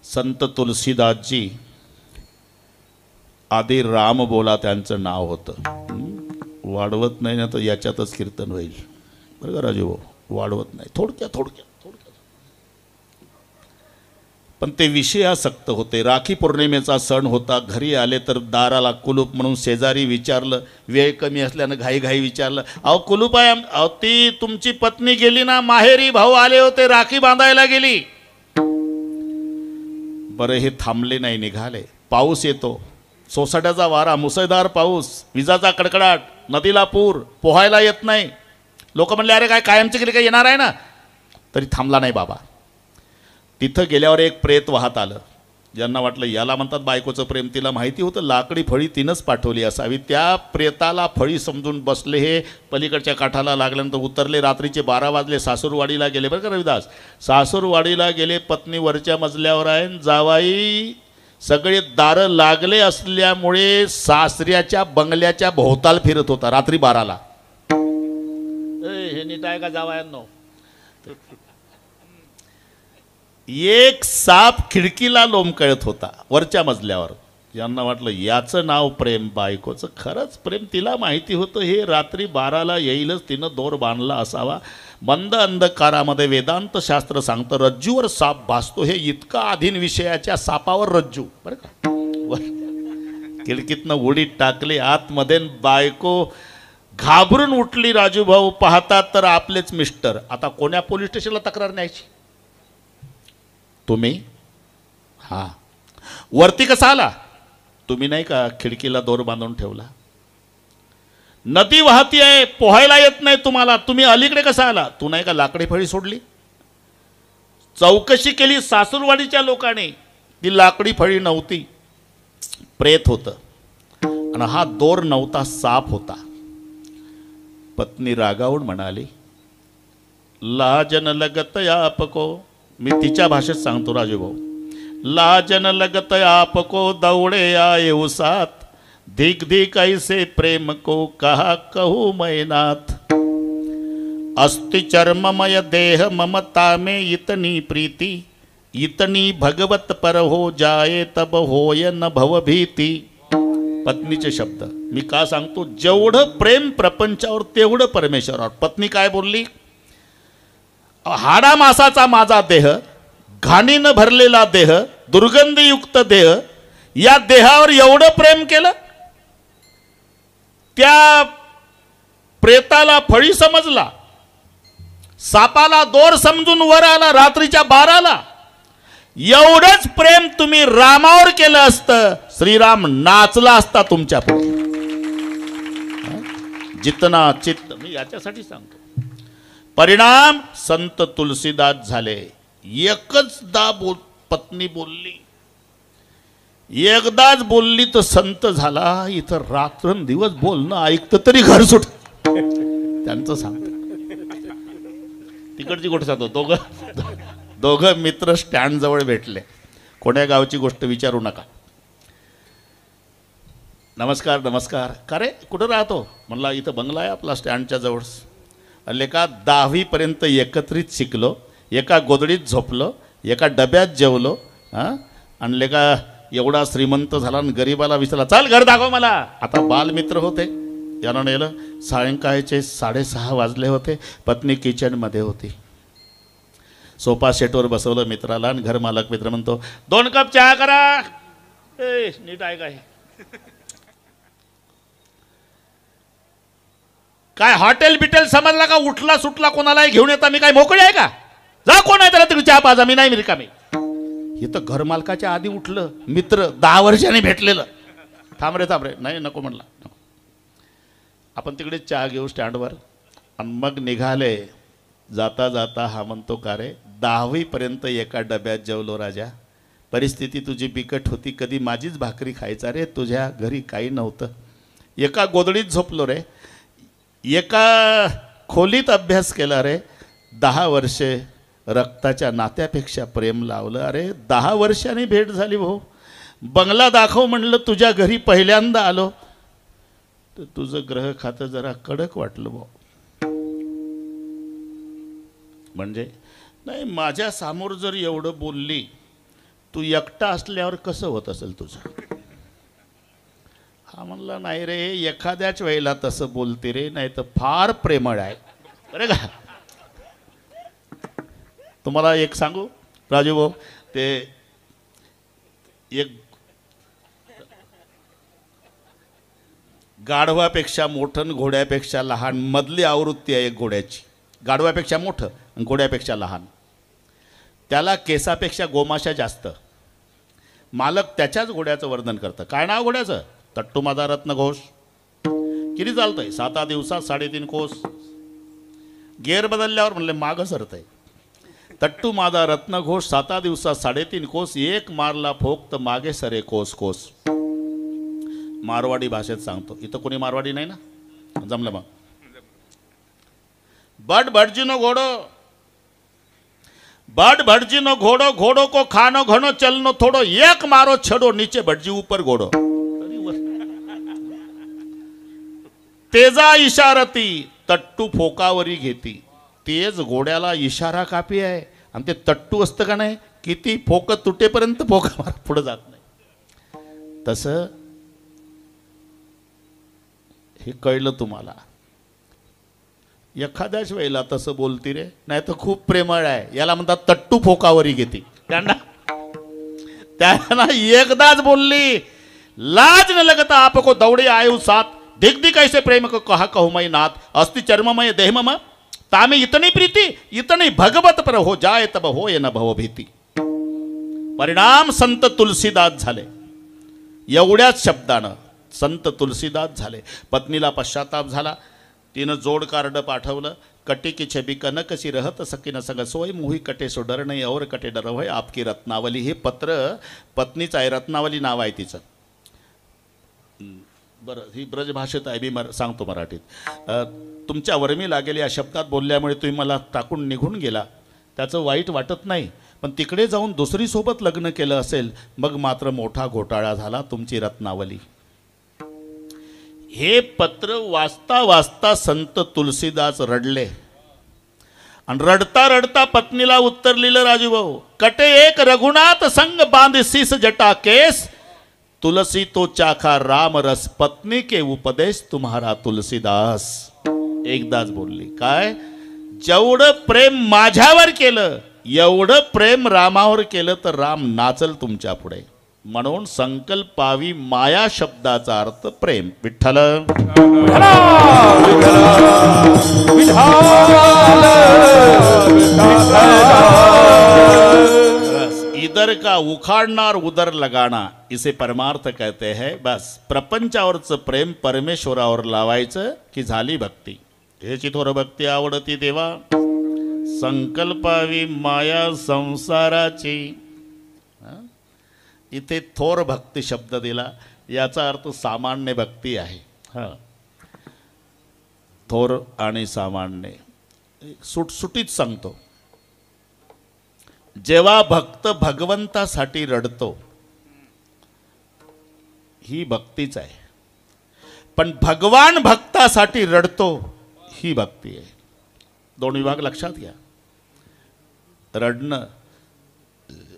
संत तुलसीदासजी आधी राम बोला त्यांचं नाव होतं. वाढवत नाही ना तर याच्यातच कीर्तन होईल बरं का राजू भाऊ. वाढवत नाही. थोडक्यात पण ते विषयासक्त होते. राखी पौर्णिमेचा सण होता. घरी आले तर दाराला कुलूप म्हणून शेजारी विचारलं. वेळ कमी असल्यानं घाई विचारलं, अहो कुलूप आहे. अहो ती तुमची पत्नी गेली ना माहेरी, भाऊ आले होते, राखी बांधायला गेली. बरं हे थांबले नाही, निघाले. पाऊस येतो, सोसाट्याचा वारा, मुसळधार पाऊस, विजाचा कडकडाट, नदीला पूर, पोहायला येत नाही. लोक म्हणले अरे काय कायमची गेली काय येणार आहे ना. तरी थांबला नाही बाबा. तिथं गेल्यावर एक प्रेत वाहत आलं. ज्यांना वाटलं याला म्हणतात बायकोचं प्रेम. तिला माहिती होतं लाकडी फळी तिनंच पाठवली असावी. त्या प्रेताला फळी समजून बसले. हे पलीकडच्या काठाला लागल्यानंतर उतरले. रात्रीचे 12 वाजले. सासूरवाडीला गेले बरं का रविदास. सासूरवाडीला गेले. पत्नी वरच्या मजल्यावर आहे. जावाई सगळे दारं लागले असल्यामुळे सासऱ्याच्या बंगल्याच्या भोवताल फिरत होता रात्री 12ला. हे नीट आहे का जावायांनो. एक साप खिडकीला लोंबकळत होता वरच्या मजल्यावर. यांना वाटलं याचं नाव प्रेम, बायकोचं खरंच प्रेम. तिला माहिती होतं हे रात्री 12ला येईलच, तिनं दोर बांधला असावा. मंद अंधकारामध्ये वेदांत शास्त्र सांगतं रज्जूवर साप भासतो. हे इतका अधीन विषयाच्या सापावर रज्जू बरं का. खिडकीतनं उडी टाकली आतमध्ये. बायको घाबरून उठली. राजूभाऊ पाहतात तर आपलेच मिस्टर. आता कोण्या पोलीस स्टेशनला तक्रार न्यायची तुम्ही. हां वरती कसा आला तुम्ही. नाही का खिडकीला दोर बांधून ठेवला. नदी वाहती आहे, पोहायला येत नाही तुम्हाला, तुम्ही अलीकडे कसा आला. तू नाही का लाकडी फळी सोडली. चौकशी केली सासूरवाडीच्या लोकांनी. ती लाकडी फळी नव्हती, प्रेत होतं. आणि हा दोर नव्हता, साप होता. पत्नी रागावून म्हणाली लाजन लगत आपको. मी तिच्या भाषेत सांगतो राजूभाऊ. लाजन लगत आपको दौड़े आए उसात. धिक धिक ऐसे प्रेम को कहा कहूँ मैं नाथ. अस्ति चर्ममय देह ममता में इतनी प्रीति. इतनी भगवत पर हो जाए तब होय न भवभीती. पत्नीचे शब्द मी का सांगतो, जेवढं प्रेम प्रपंचावर तेवढं परमेश्वरावर. पत्नी काय बोलली, हाडा मासाचा माझा देह, घाणीनं भरलेला देह, दुर्गंधयुक्त देह, या देहावर एवढं प्रेम केलं. त्या प्रेताला फळी समजला, सापाला दोर समजून वर आला रात्रीच्या 12ला. एवढंच प्रेम तुम्ही रामावर केलं असतं, श्रीराम नाचला असता तुमच्या पुढे. जितना चित्त, मी याच्यासाठी सांगतो. परिणाम संत तुलसीदास झाले. एकचदा पत्नी बोलली, एकदाच बोलली तर संत झाला. इथं रात्रंदिवस बोलणं ऐकतं तरी घर सुट. त्यांचं सांगतो, तिकडची गोष्ट सांगतो. दोघं मित्र स्टँड जवळ भेटले. कोण्या गावची गोष्ट विचारू नका. नमस्कार नमस्कार. का रे कुठं राहतो? म्हणला इथं बंगला आहे आपला स्टँडच्या जवळ. अले का 10वी पर्यंत एकत्रित शिकलो, एका गोदडीत झोपलो, एका डब्यात जेवलो. हां आणले का एवढा श्रीमंत झाला आणि गरीबाला विचारला चल घर दाखव मला. आता बालमित्र होते, यानं नेलं. सायंकाळचे 6:30 वाजले होते. पत्नी किचनमध्ये होती. सोफा सेटवर बसवलं मित्राला आणि घर मालक मित्र म्हणतो 2 कप चहा करा. नीट आहे काय हॉटेल बिटेल समजला का? उठला सुटला कोणालाही घेऊन येता मी काय मोकळी आहे का? जा कोण आहे त्याला तरी चहा पाजा, मी नाही रिकामी. हे तर घर मालकाच्या आधी उठलं. मित्र 10 वर्षांनी भेटलेलं. थांब रे नाही नको म्हणला. आपण तिकडे चहा घेऊ स्टँडवर. आणि मग निघाले. जाता जाता हा म्हणतो का रे 10वी पर्यंत एका डब्यात जेवलो राजा. परिस्थिती तुझी बिकट होती, कधी माझीच भाकरी खायचा रे, तुझ्या घरी काही नव्हतं. एका गोदडीत झोपलो रे, एका खोलीत अभ्यास केला रे. 10 वर्षे रक्ताच्या नात्यापेक्षा प्रेम लावलं. अरे 10 वर्षांनी भेट झाली भाऊ. बंगला दाखव म्हणलं, तुझ्या घरी पहिल्यांदा आलो तर तुझं ग्रह खातं जरा कडक वाटलं भाऊ. म्हणजे नाही, माझ्या समोर जर एवढं बोलली, तू एकटा असल्यावर कसं होत असेल तुझं? हा म्हणला नाही रे, एखाद्याच वेळेला तसं बोलते रे, नाही तर फार प्रेमळ आहे. बरं का? तुम्हाला एक सांगू राजू भाऊ, ते एक गाढवापेक्षा मोठं आणि घोड्यापेक्षा लहान मधली आवृत्ती आहे एक घोड्याची. गाढवापेक्षा मोठं आणि घोड्यापेक्षा लहान. त्याला केसापेक्षा गोमाशा जास्त. मालक त्याच्याच घोड्याचं वर्णन करतं. काय नाव घोड्याचं? तट्टू माझा रत्न घोष. किती चालतंय? 7 दिवसात 3.5 कोस. गेअर बदलल्यावर म्हणले मागं सरतंय. तट्टू माझा रत्न घोष 7 दिवसात 3.5 कोस. एक मारला फोक तर मागे सरे कोस कोस. मारवाडी भाषेत सांगतो. इथं कोणी मारवाडी नाही ना? जमलं मग. बड भटजीनो घोडो, बड भटजीनो घोडो, घोडो को खानो घनो चलनो थोडो, एक मारो छडो नीचे भटजी ऊपर घोडो. तेजा इशारती तट्टू फोकावरी घेती. तेज घोड्याला इशारा कापी आहे. आणि ते तट्टू असतं का नाही, किती फोक तुटेपर्यंत फोका मार पुढे जात नाही. तसं हे कळलं तुम्हाला. एखाद्याच वेळेला तसं बोलती रे, नाही तर खूप प्रेमळ आहे. याला म्हणतात तट्टू फोकावरी घेती. त्यांना एकदाच बोलली, लाज न लगता आपको दौड़े आयु साथ, दिख दिख ऐसे प्रेम को कहा कहूमय नाथ, अस्ति चर्ममय देहमम तामे इतनी प्रीति, इतनी भगवत पर हो जाए तब होय न भव भीती. परिणाम संत तुलसीदास झाले. एवढ्याच शब्दानं संत तुलसीदास झाले. पत्नीला पश्चाताप झाला. तिनं जोड कार्ड पाठवलं. कटे की छबी कनक सी रहत सकीन सग सोय मोही कटे सो डर नाही और कटे डर होय आपकी रत्नावली. हे पत्र पत्नीचं आहे. रत्नावली नाव आहे तिचं. बरं, ही ब्रजभाषेत आहे, मी सांगतो मराठीत. तुमच्या वर्मी लागेल या शब्दात बोलल्यामुळे तुम्ही मला टाकून निघून गेला, त्याचं वाईट वाटत नाही. पण तिकडे जाऊन दुसरीसोबत लग्न केलं असेल, मग मात्र मोठा घोटाळा झाला. तुमची रत्नावली. हे पत्र वाचता वाचता संत तुलसीदास रडले आणि रडता रडता पत्नीला उत्तर लिहिलं राजूभाऊ, कटे एक रघुनाथ संग बांध शीस जटा केस, तुलसी तो चाखा राम रस, पत्नी के उपदेश तुम्हारा तुलसीदास. एकदाच बोलली काय, जेवढं प्रेम माझ्यावर केलं एवढं प्रेम रामावर केलं तर राम नाचल तुमच्या पुढे. म्हणून संकल्पावी माया शब्दाचा अर्थ प्रेम. विठ्ठल इधर का उखाड़ना उधर लगाना इसे परमार्थ कहते हैं. बस प्रपंचावरचं प्रेम परमेश्वरावर लावायचं की झाली भक्ती. हेची थोर भक्ती आवडती देवा, संकल्पावी माया संसाराची. इथे थोर भक्ती शब्द दिला, याचा अर्थ सामान्य भक्ती आहे. हां, थोर आणि सामान्य सुटसुटीत सांगतो. जेव्हा भक्त भगवंतासाठी रडतो ही भक्तीच आहे, पण भगवान भक्तासाठी रडतो ही भक्ती आहे. दोन विभाग लक्षात घ्या. रडणं,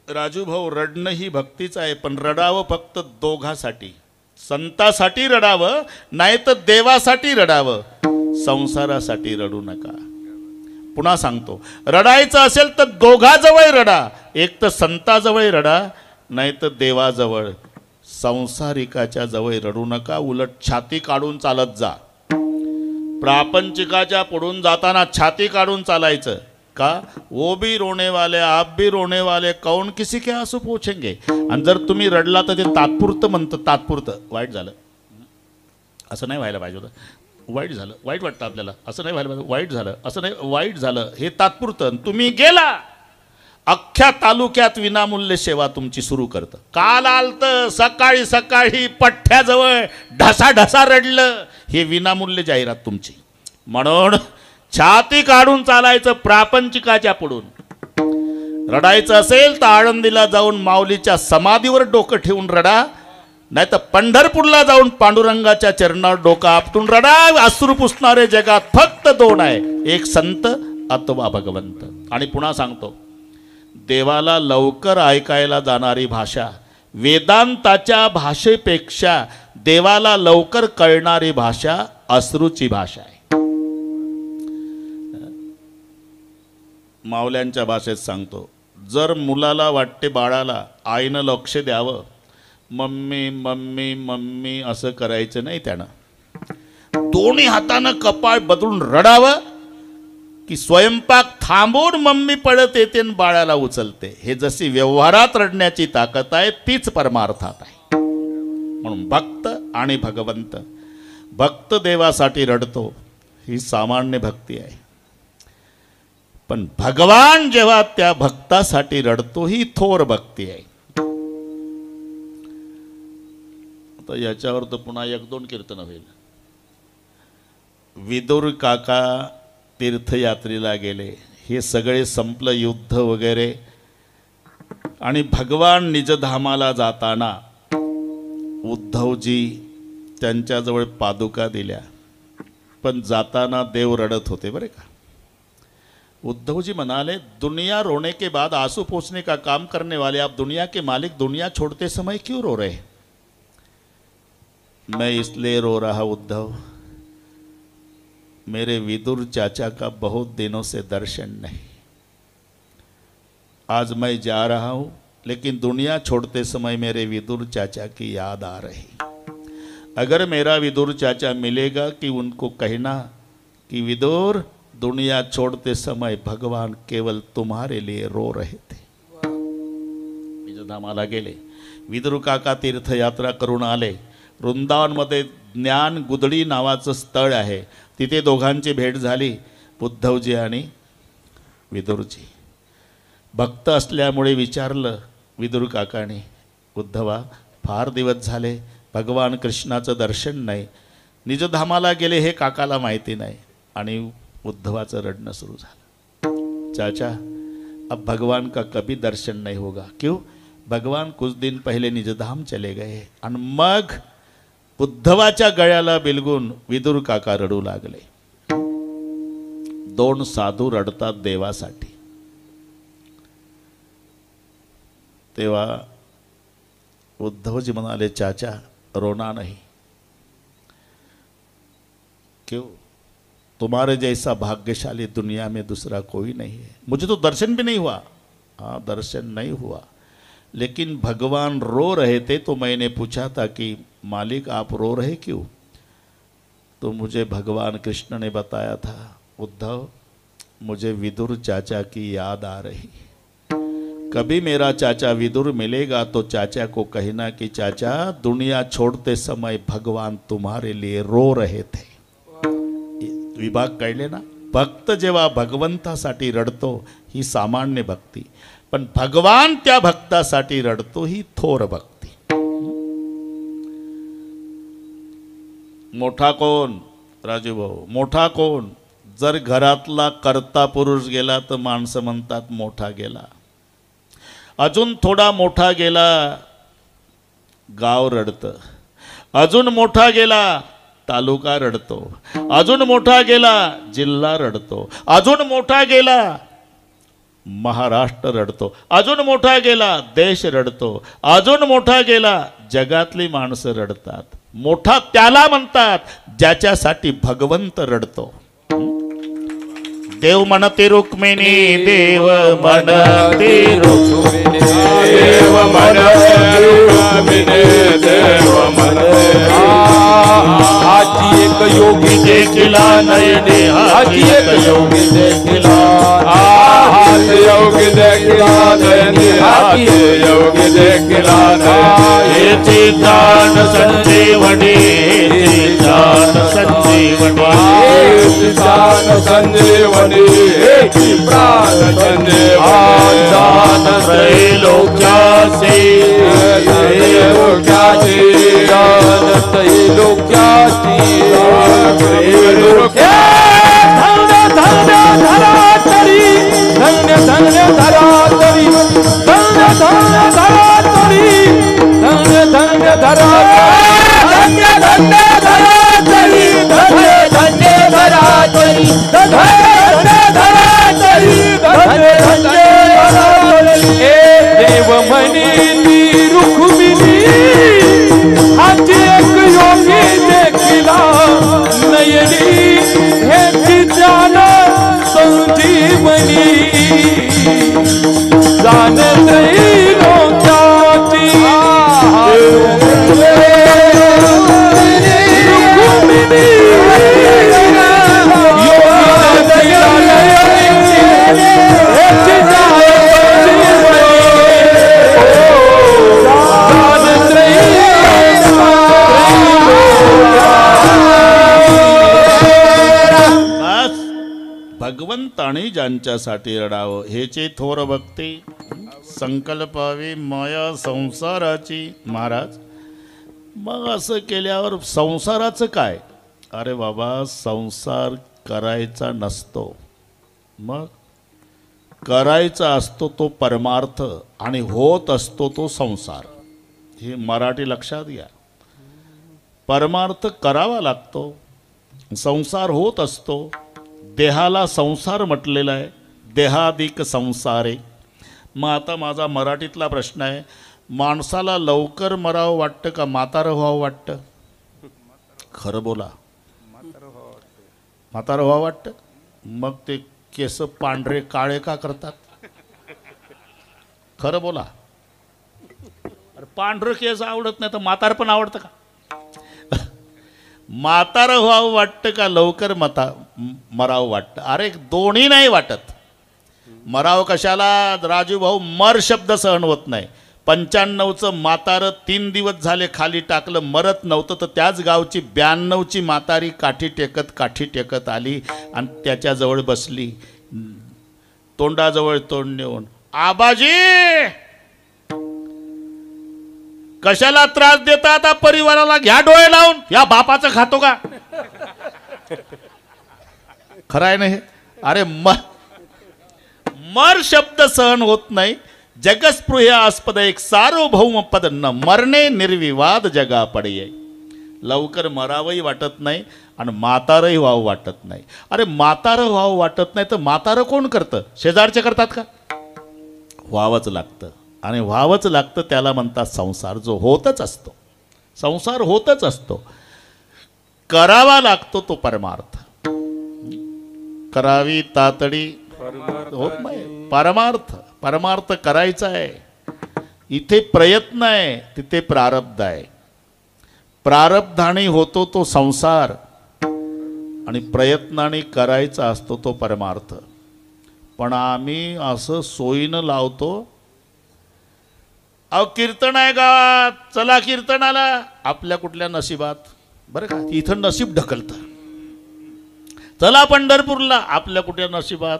राजूभाऊ रडणं ही भक्तीच आहे, पण रडावं फक्त दोघासाठी. संतासाठी रडावं, नाही तर देवासाठी रडावं. संसारासाठी रडू नका. पुन्हा सांगतो, रडायचं असेल तर दोघाजवळ रडा. एक तर संताजवळ रडा, नाही तर देवाजवळ. संसारिकाच्या जवळ रडू नका, उलट छाती काढून चालत जा. प्रापंचिकाच्या पुढून जाताना छाती काढून चालायचं. का, वो भी रोने वाले आप भी रोने वाले, कौन किसी के आंसू पोछेंगे. आणि जर तुम्ही रडला तर ते तात्पुरतं म्हणतं. तात्पुरतं. वाईट झालं, असं नाही व्हायला पाहिजे होतं. वाईट झालं, वाईट वाटतं आपल्याला, असं नाही व्हायला पाहिजे. वाईट झालं, असं नाही, वाईट झालं, हे तात्पुरतं. तुम्ही गेला, अख्ख्या तालुक्यात विनामूल्य सेवा तुमची सुरू करतं. काल आलतं सकाळी सकाळी पठ्ठ्याजवळ ढसाढसा रडलं, हे विनामूल्य जाहिरात तुमची. म्हणून छाती काढून चालायचं प्रापंचिकाच्या पुढून. रडायचं असेल तर आळंदीला जाऊन माऊलीच्या समाधीवर डोकं ठेवून रडा, नाही तर पंढरपूरला जाऊन पांडुरंगाच्या चरणावर डोकं आपटून रडा. अश्रू पुसणारे जगात फक्त दोन आहे, एक संत अथवा भगवंत. आणि पुन्हा सांगतो, देवाला लवकर ऐकायला जाणारी भाषा, वेदांताच्या भाषेपेक्षा देवाला लवकर कळणारी भाषा अश्रूची भाषा आहे. माऊल्यांच्या भाषेत सांगतो, जर मुलाला वाटते बाळाला आईनं लक्ष द्यावं, मम्मी मम्मी मम्मी असं करायचं नाही. त्यानं दोन्ही हातानं कपाळ बदलून रडावं, की स्वयंपाक थांबून मम्मी पळत येते आणि बाळाला उचलते. हे जशी व्यवहारात रडण्याची ताकद आहे तीच परमार्थात आहे. म्हणून भक्त आणि भगवंत. भक्त देवासाठी रडतो ही सामान्य भक्ती आहे, पण भगवान जेव्हा त्या भक्तासाठी रडतो ही थोर भक्ती आहे. आता याच्यावर तर पुन्हा एक दोन कीर्तन होईल. विदुर काका तीर्थयात्रेला गेले, हे सगळे संपलं युद्ध वगैरे, आणि भगवान निजधामाला जाताना उद्धवजी त्यांच्याजवळ पादुका दिल्या, पण जाताना देव रडत होते बरे का. उद्धवजी म्हणाले, दुनिया रोने के बाद आंसू पोंछने का काम करने वाले आप दुनिया के मालिक, दुनिया छोड़ते समय क्यों रो रहे. मैं इसलिए रो रहा उद्धव, मेरे विदुर चाचा का बहुत दिनों से दर्शन नहीं. आज मैं जा रहा हूँ, लेकिन दुनिया छोड़ते समय मेरे विदुर चाचा की याद आ रही. अगर मेरा विदुर चाचा मिलेगा कि उनको कहना कि विदुर, दुनिया छोड़ते समय भगवान केवल तुम्हारे लिए रो रहे थे. निजधामाला गेले, विदुर काका तीर्थयात्रा करून आले. वृंदावनमध्ये ज्ञान गुदडी नावाचं स्थळ आहे, तिथे दोघांची भेट झाली, उद्धवजी आणि विदुरजी. भक्त असल्यामुळे विचारलं विदुर काकाने, उद्धवा फार दिवस झाले भगवान कृष्णाचं दर्शन नाही, निजधामाला गेले हे काकाला माहिती नाही. आणि उद्धवाचं रडणं सुरू झालं. चाचा, अब भगवान का कभी दर्शन नहीं होगा. क्यों? भगवान कुछ दिन पहले निजधाम चले गए. आणि मग उद्धवाच्या गळ्याला बिलगून विदुर काका रडू लागले. दोन साधू रडतात देवासाठी. तेव्हा उद्धवजी म्हणाले, चाचा रोना नहीं, क्यों? तुम्हारे जैसा भाग्यशाली दुनिया में दूसरा कोई नहीं है. मुझे तो दर्शन भी नहीं हुआ. हाँ, दर्शन नहीं हुआ, लेकिन भगवान रो रहे थे तो मैंने पूछा था कि मालिक आप रो रहे क्यों? तो मुझे भगवान कृष्ण ने बताया था, उद्धव मुझे विदुर चाचा की याद आ रही. कभी मेरा चाचा विदुर मिलेगा तो चाचा को कहना कि चाचा दुनिया छोड़ते समय भगवान तुम्हारे लिए रो रहे थे. विभाग कळले ना. भक्त जेव्हा भगवंतासाठी रडतो ही सामान्य भक्ती, पण भगवान त्या भक्तासाठी रडतो ही थोर भक्ती. मोठा कोण राजू भाऊ? मोठा कोण? जर घरातला कर्ता पुरुष गेला तर माणसं म्हणतात मोठा गेला. अजून थोडा मोठा गेला गाव रडतं. अजून मोठा गेला तालुका रडतो. अजून मोठा गेला जिल्हा रडतो. अजून मोठा गेला महाराष्ट्र रडतो. अजून मोठा गेला देश रडतो. अजून मोठा गेला जगातली माणसं रडतात. मोठा त्याला म्हणतात ज्याच्यासाठी भगवंत रडतो. देव म्हणते रुक्मिणी, देव म्हणते रुक्मिणी, देव म्हणते रुक्मिणी, देव म्हणते. हाती एक योगी देखिला नयने, हाती एक योगी देखिला, हाती योगी देखिला नयने, हाती योगी देखिला नयने. दान संजीवनी, दान संजीवनी, दान संजीवनी, प्राण संजीवनी, दान त्रैलोक्यासी, त्रैलोक्यासी, दान त्रैलोक्यासी, त्रैलोक्या. धन्य धन्य धरातरी, धन्य धन्य धरातरी, धन्य धन्य धरातरी, धन्य धन्य धरातरी, धन्य धन्य धरातरी, धन्य धन्य धरातरी, धन्य धन्य धरातरी, धन्य धन्य धरातरी. ए देव म्हणी रुक्मिणी, हाती एक योगी देखिला नयनी, हे जान संजीवनी, जान त्रैलोक्याची. रुक्मिणी योगी देखिला नयनी, हे जान भगवंताने ज्यांच्यासाठी रडावं हेचे थोर भक्ती. संकल्पावी माया संसाराची. महाराज मग असं केल्यावर संसाराचं काय? अरे बाबा संसार करायचा नसतो, मग करायचा असतो तो परमार्थ आणि होत असतो तो संसार. हे मराठी लक्षात घ्या. परमार्थ करावा लागतो, संसार होत असतो. देहाला संसार म्हटलेला आहे, देहाधिक संसारे. मग आता माझा मराठीतला प्रश्न आहे, माणसाला लवकर मरावं वाटतं का म्हातारं व्हावं वाटतं? खरं बोला. म्हातारं व्हावं वाटतं. मग ते केस पांढरे काळे का करतात? खरं बोला. अरे पांढरं केस आवडत नाही तर म्हातार पण आवडतं का? म्हातारं व्हावं वाटतं का लवकर मरावं वाटतं? अरे दोन्ही नाही वाटत. मराव कशाला राजू भाऊ? मर शब्द सहन होत नाही. 95चं म्हातारं 3 दिवस झाले खाली टाकलं, मरत नव्हतं, तर त्याच गावची 92ची म्हातारी काठी टेकत आली आणि त्याच्याजवळ बसली, तोंडाजवळ तोंड नेऊन, आबाजी कशाला त्रास देता आता परिवाराला? घ्या डोळे लावून, या बापाचं खातो का? खरं आहे ना हे? अरे मर शब्द सहन होत नाही. जगस्पृह्यास्पद एक सार्वभौम पद न मरणे निर्विवाद जगा पडे. लवकर मरावही वाटत नाही आणि म्हातारंही व्हावं वाटत नाही. अरे म्हातारं व्हावं वाटत नाही तर म्हातारं कोण करतं? शेजारचे करतात का? व्हावंच लागतं. आणि व्हावंच लागतं त्याला म्हणतात संसार, जो होतच असतो. संसार होतच असतो, करावा लागतो तो परमार्थ. करावी तातडी होत नाही. परमार्थ, परमार्थ करायचा आहे. इथे प्रयत्न आहे, तिथे प्रारब्ध आहे. प्रारब्धाने होतो तो संसार आणि प्रयत्नाने करायचा असतो तो परमार्थ. पण आम्ही असं सोयीनं लावतो, अहो कीर्तन आहे गावात, चला कीर्तनाला. आपल्या कुठल्या नशिबात? बरं का, इथं नशीब ढकलतं. चला पंढरपूरला, आपल्या कुठल्या नशिबात?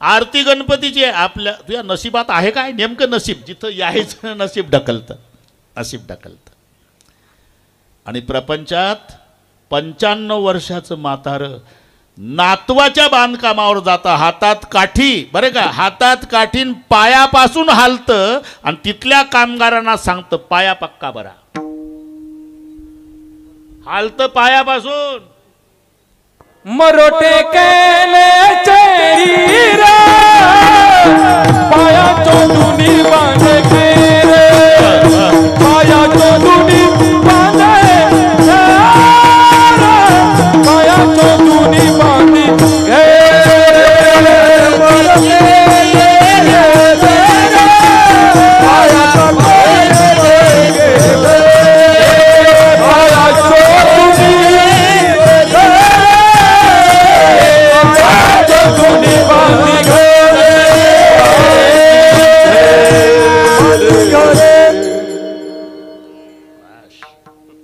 आरती गणपतीची आहे, आपल्या तुझ्या नशिबात आहे काय? नेमकं नशीब जिथं यायचं नशीब ढकलतं, नशीब ढकलतं. आणि प्रपंचात 95 वर्षाचं म्हातारं नातवाच्या बांधकामावर जातं, हातात काठी, बरं का, हातात काठीन पायापासून हालतं आणि तिथल्या कामगारांना सांगतं पाया पक्का बरा. हालतं पायापासून. मरोटे केले चेरी रे, पाया चोदुनी बांधे रे, पाया चोदुनी बांधे रे, पाया चोदुनी बांधी रे,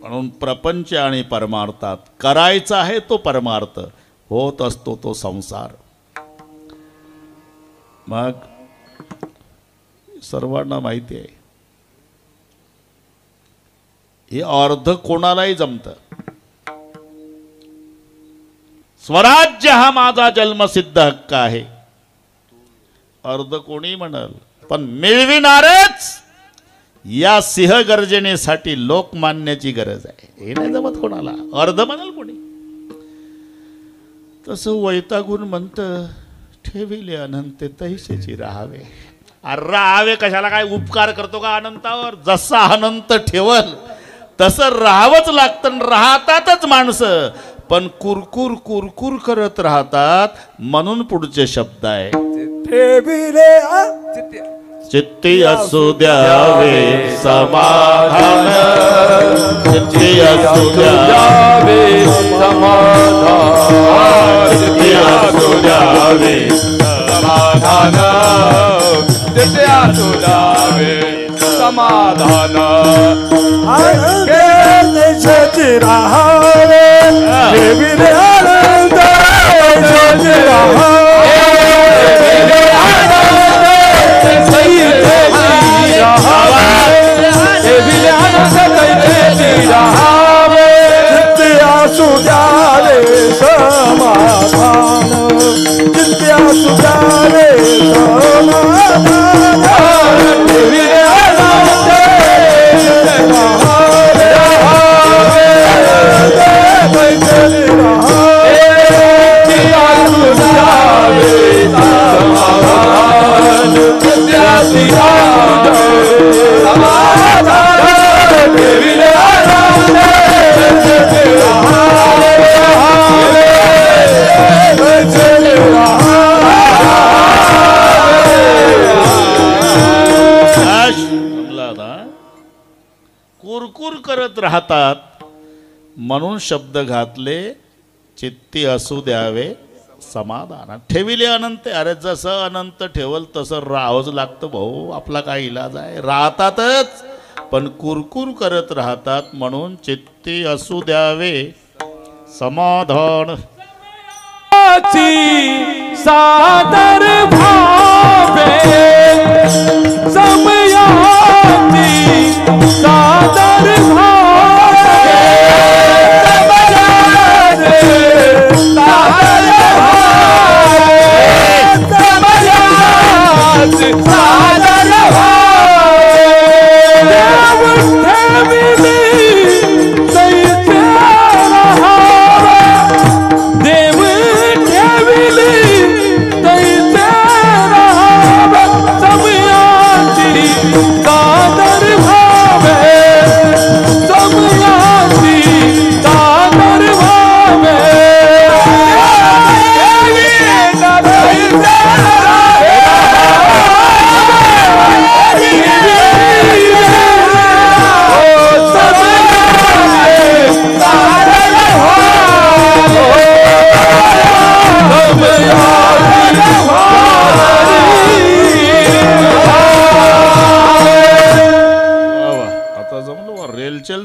म्हणून प्रपंच आणि परमार्थात करायचा आहे तो परमार्थ, होत असतो तो संसार. मग सर्वांना माहिती आहे, हे अर्ध कोणालाही जमतं. स्वराज्य हा माझा जन्मसिद्ध हक्क आहे, अर्ध कोणी म्हणाल, पण मिळविणारच या सिंहगर्जनेसाठी लोकमान्याची गरज आहे. हे नाही जमत कोणाला, अर्ध म्हणाल कोणी. तसं वैतागून म्हणतं, ठेविले अनंत तैसेची राहावे. अरे राहावे कशाला? काय उपकार करतो का अनंतावर? जसा अनंत ठेवल तसं राहावंच लागतं. राहतातच माणसं, पण कुरकुर कुरकुर करत राहतात. म्हणून पुढचे शब्द आहे, चित्ती असू द्यावे समाधान, चित्ती असू द्यावे समाधान, चित्ती असू द्यावे समाधान, चित्ती असू द्यावे समाधान. राहावे ठेविले आनंद तैसेची राहावे, ठेविले आनंद तैसेची राहावे, चित्ती असू द्यावे समाधान, चित्ती असू द्यावे समाधान, ठेविले आनंद तैसेची राहावे, तैसेची राहावे, चित्ती असू द्यावे समाधान, चित्ती असू द्यावे समाधान, ठेविले आनंद तैसेची राहावे, तैसेची राहावे. कुरकुर करत राहतात म्हणून शब्द घातले, चित्ती असू द्यावे समाधान, ठेविले अनंत. अरे जसं अनंत ठेवल तसं राहावंच लागतं भाऊ, आपला काय इलाज आहे. राहतातच पण कुरकुर करत राहतात, म्हणून चित्ती असू द्यावे समाधान. सादर भावे समयाची, सादर भावे सादर भावे समयाची, सादर भावे ठेविली तैसे राहावे,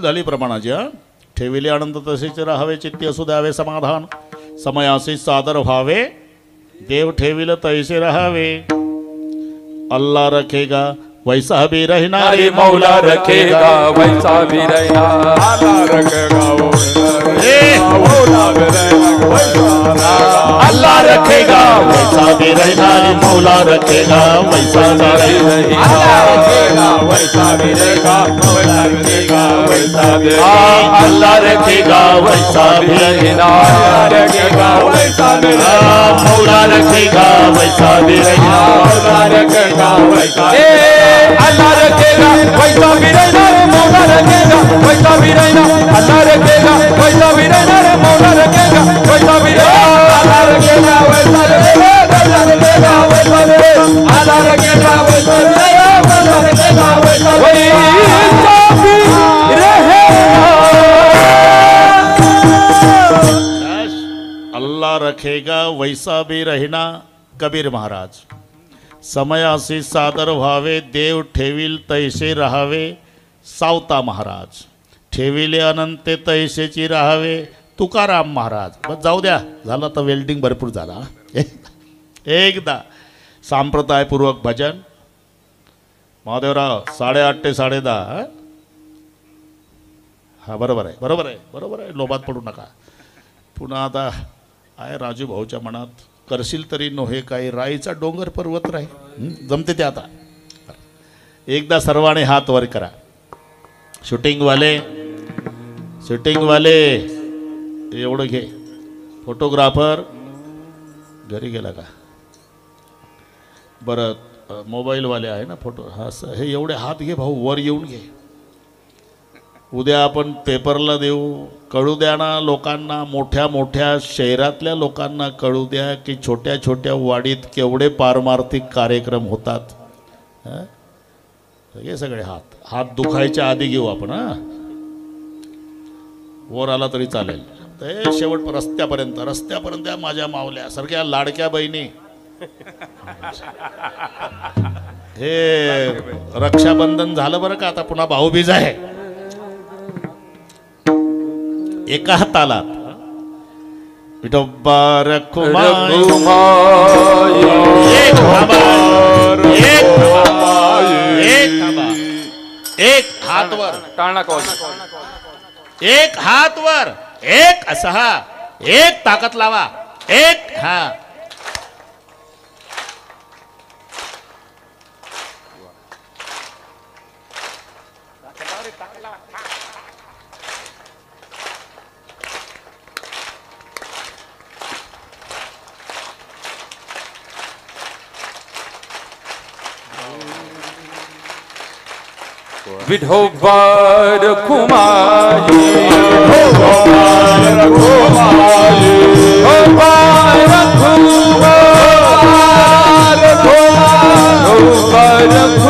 झाली प्रमाणाची हा. ठेविले आनंद तसेच राहावे, चित्ती असू द्यावे समाधान, समयासी सादर व्हावे, देव ठेविल तैसे राहावे. अल्लाह रखेगा वैसा भी रहना अरे मौला रखेगा वैसा भी रहना. अल्लाह रखेगा अल्लाह रखेगा वैसा भी रहना, मौला रखेगा वैसा भी रहना. अल्लाह रखेगा वैसा भी रहेगा. मौला रखेगा वैसा भी अल्लाह रखेगा वैसा भी रहना, रखेगा वैसा भी मौला रखेगा वैसा भी रहना. मौला रखेगा वैसा अल्लाह रखेगा वैसा भी रहना रे. मौला रखेगा वैसा भी रहना. अल्लाह रखेगा वैसा भी रहना रे. मौला रखेगा वैसा भी रहना. अल्लाह रखेगा वैसा रहेगा. अल्लाह रखेगा वैसा रहेगा. अल्लाह रखेगा वैसा रहेगा. अल्लाह रखेगा वैसा अल्लाह रखेगा वैसा भी रहना. कबीर महाराज. समयासी सादर व्हावे, देव ठेविल तैसे राहावे. सावता महाराज. ठेविले अनंते तैसेची राहावे. तुकाराम महाराज. बस जाऊ द्या, झालं तर वेल्डिंग भरपूर झाला. एकदा सांप्रदायपूर्वक भजन. महादेवराव 8:30 ते 10:30. हा बरोबर आहे, बरोबर आहे, बरोबर आहे. लोभात पडू नका. पुन्हा आता आहे राजू भाऊच्या मनात, करशील तरी नोहे काही, राईचा डोंगर पर्वत राही. जमते ते आता. एकदा सर्वांनी हात वर करा. शूटिंगवाले एवढं घे. फोटोग्राफर घरी गेला का? बरं मोबाईलवाले आहे ना फोटो, हा हे एवढे हात घे भाऊ, वर येऊन घे. उद्या आपण पेपरला देऊ. कळू द्या ना लोकांना, मोठ्या मोठ्या शहरातल्या लोकांना कळू द्या की छोट्या छोट्या वाडीत केवढे पारमार्थिक कार्यक्रम होतात. हे सगळे हात दुखायच्या आधी घेऊ आपण. वर आला तरी चालेल. ते शेवट रस्त्यापर्यंत माझ्या मावल्या सारख्या लाडक्या बहिणी. हे रक्षाबंधन झालं बरं का, आता पुन्हा भाऊबीज आहे. एका तालात विठोबा रखुमाई, एक हात वर, एक हात वर, एक असा, एक ताकद लावा, एक हा. विठोबा रखुमाई, विठोबा रखुमाई, विठोबा रखुमाई, विठोबा रखुमाई.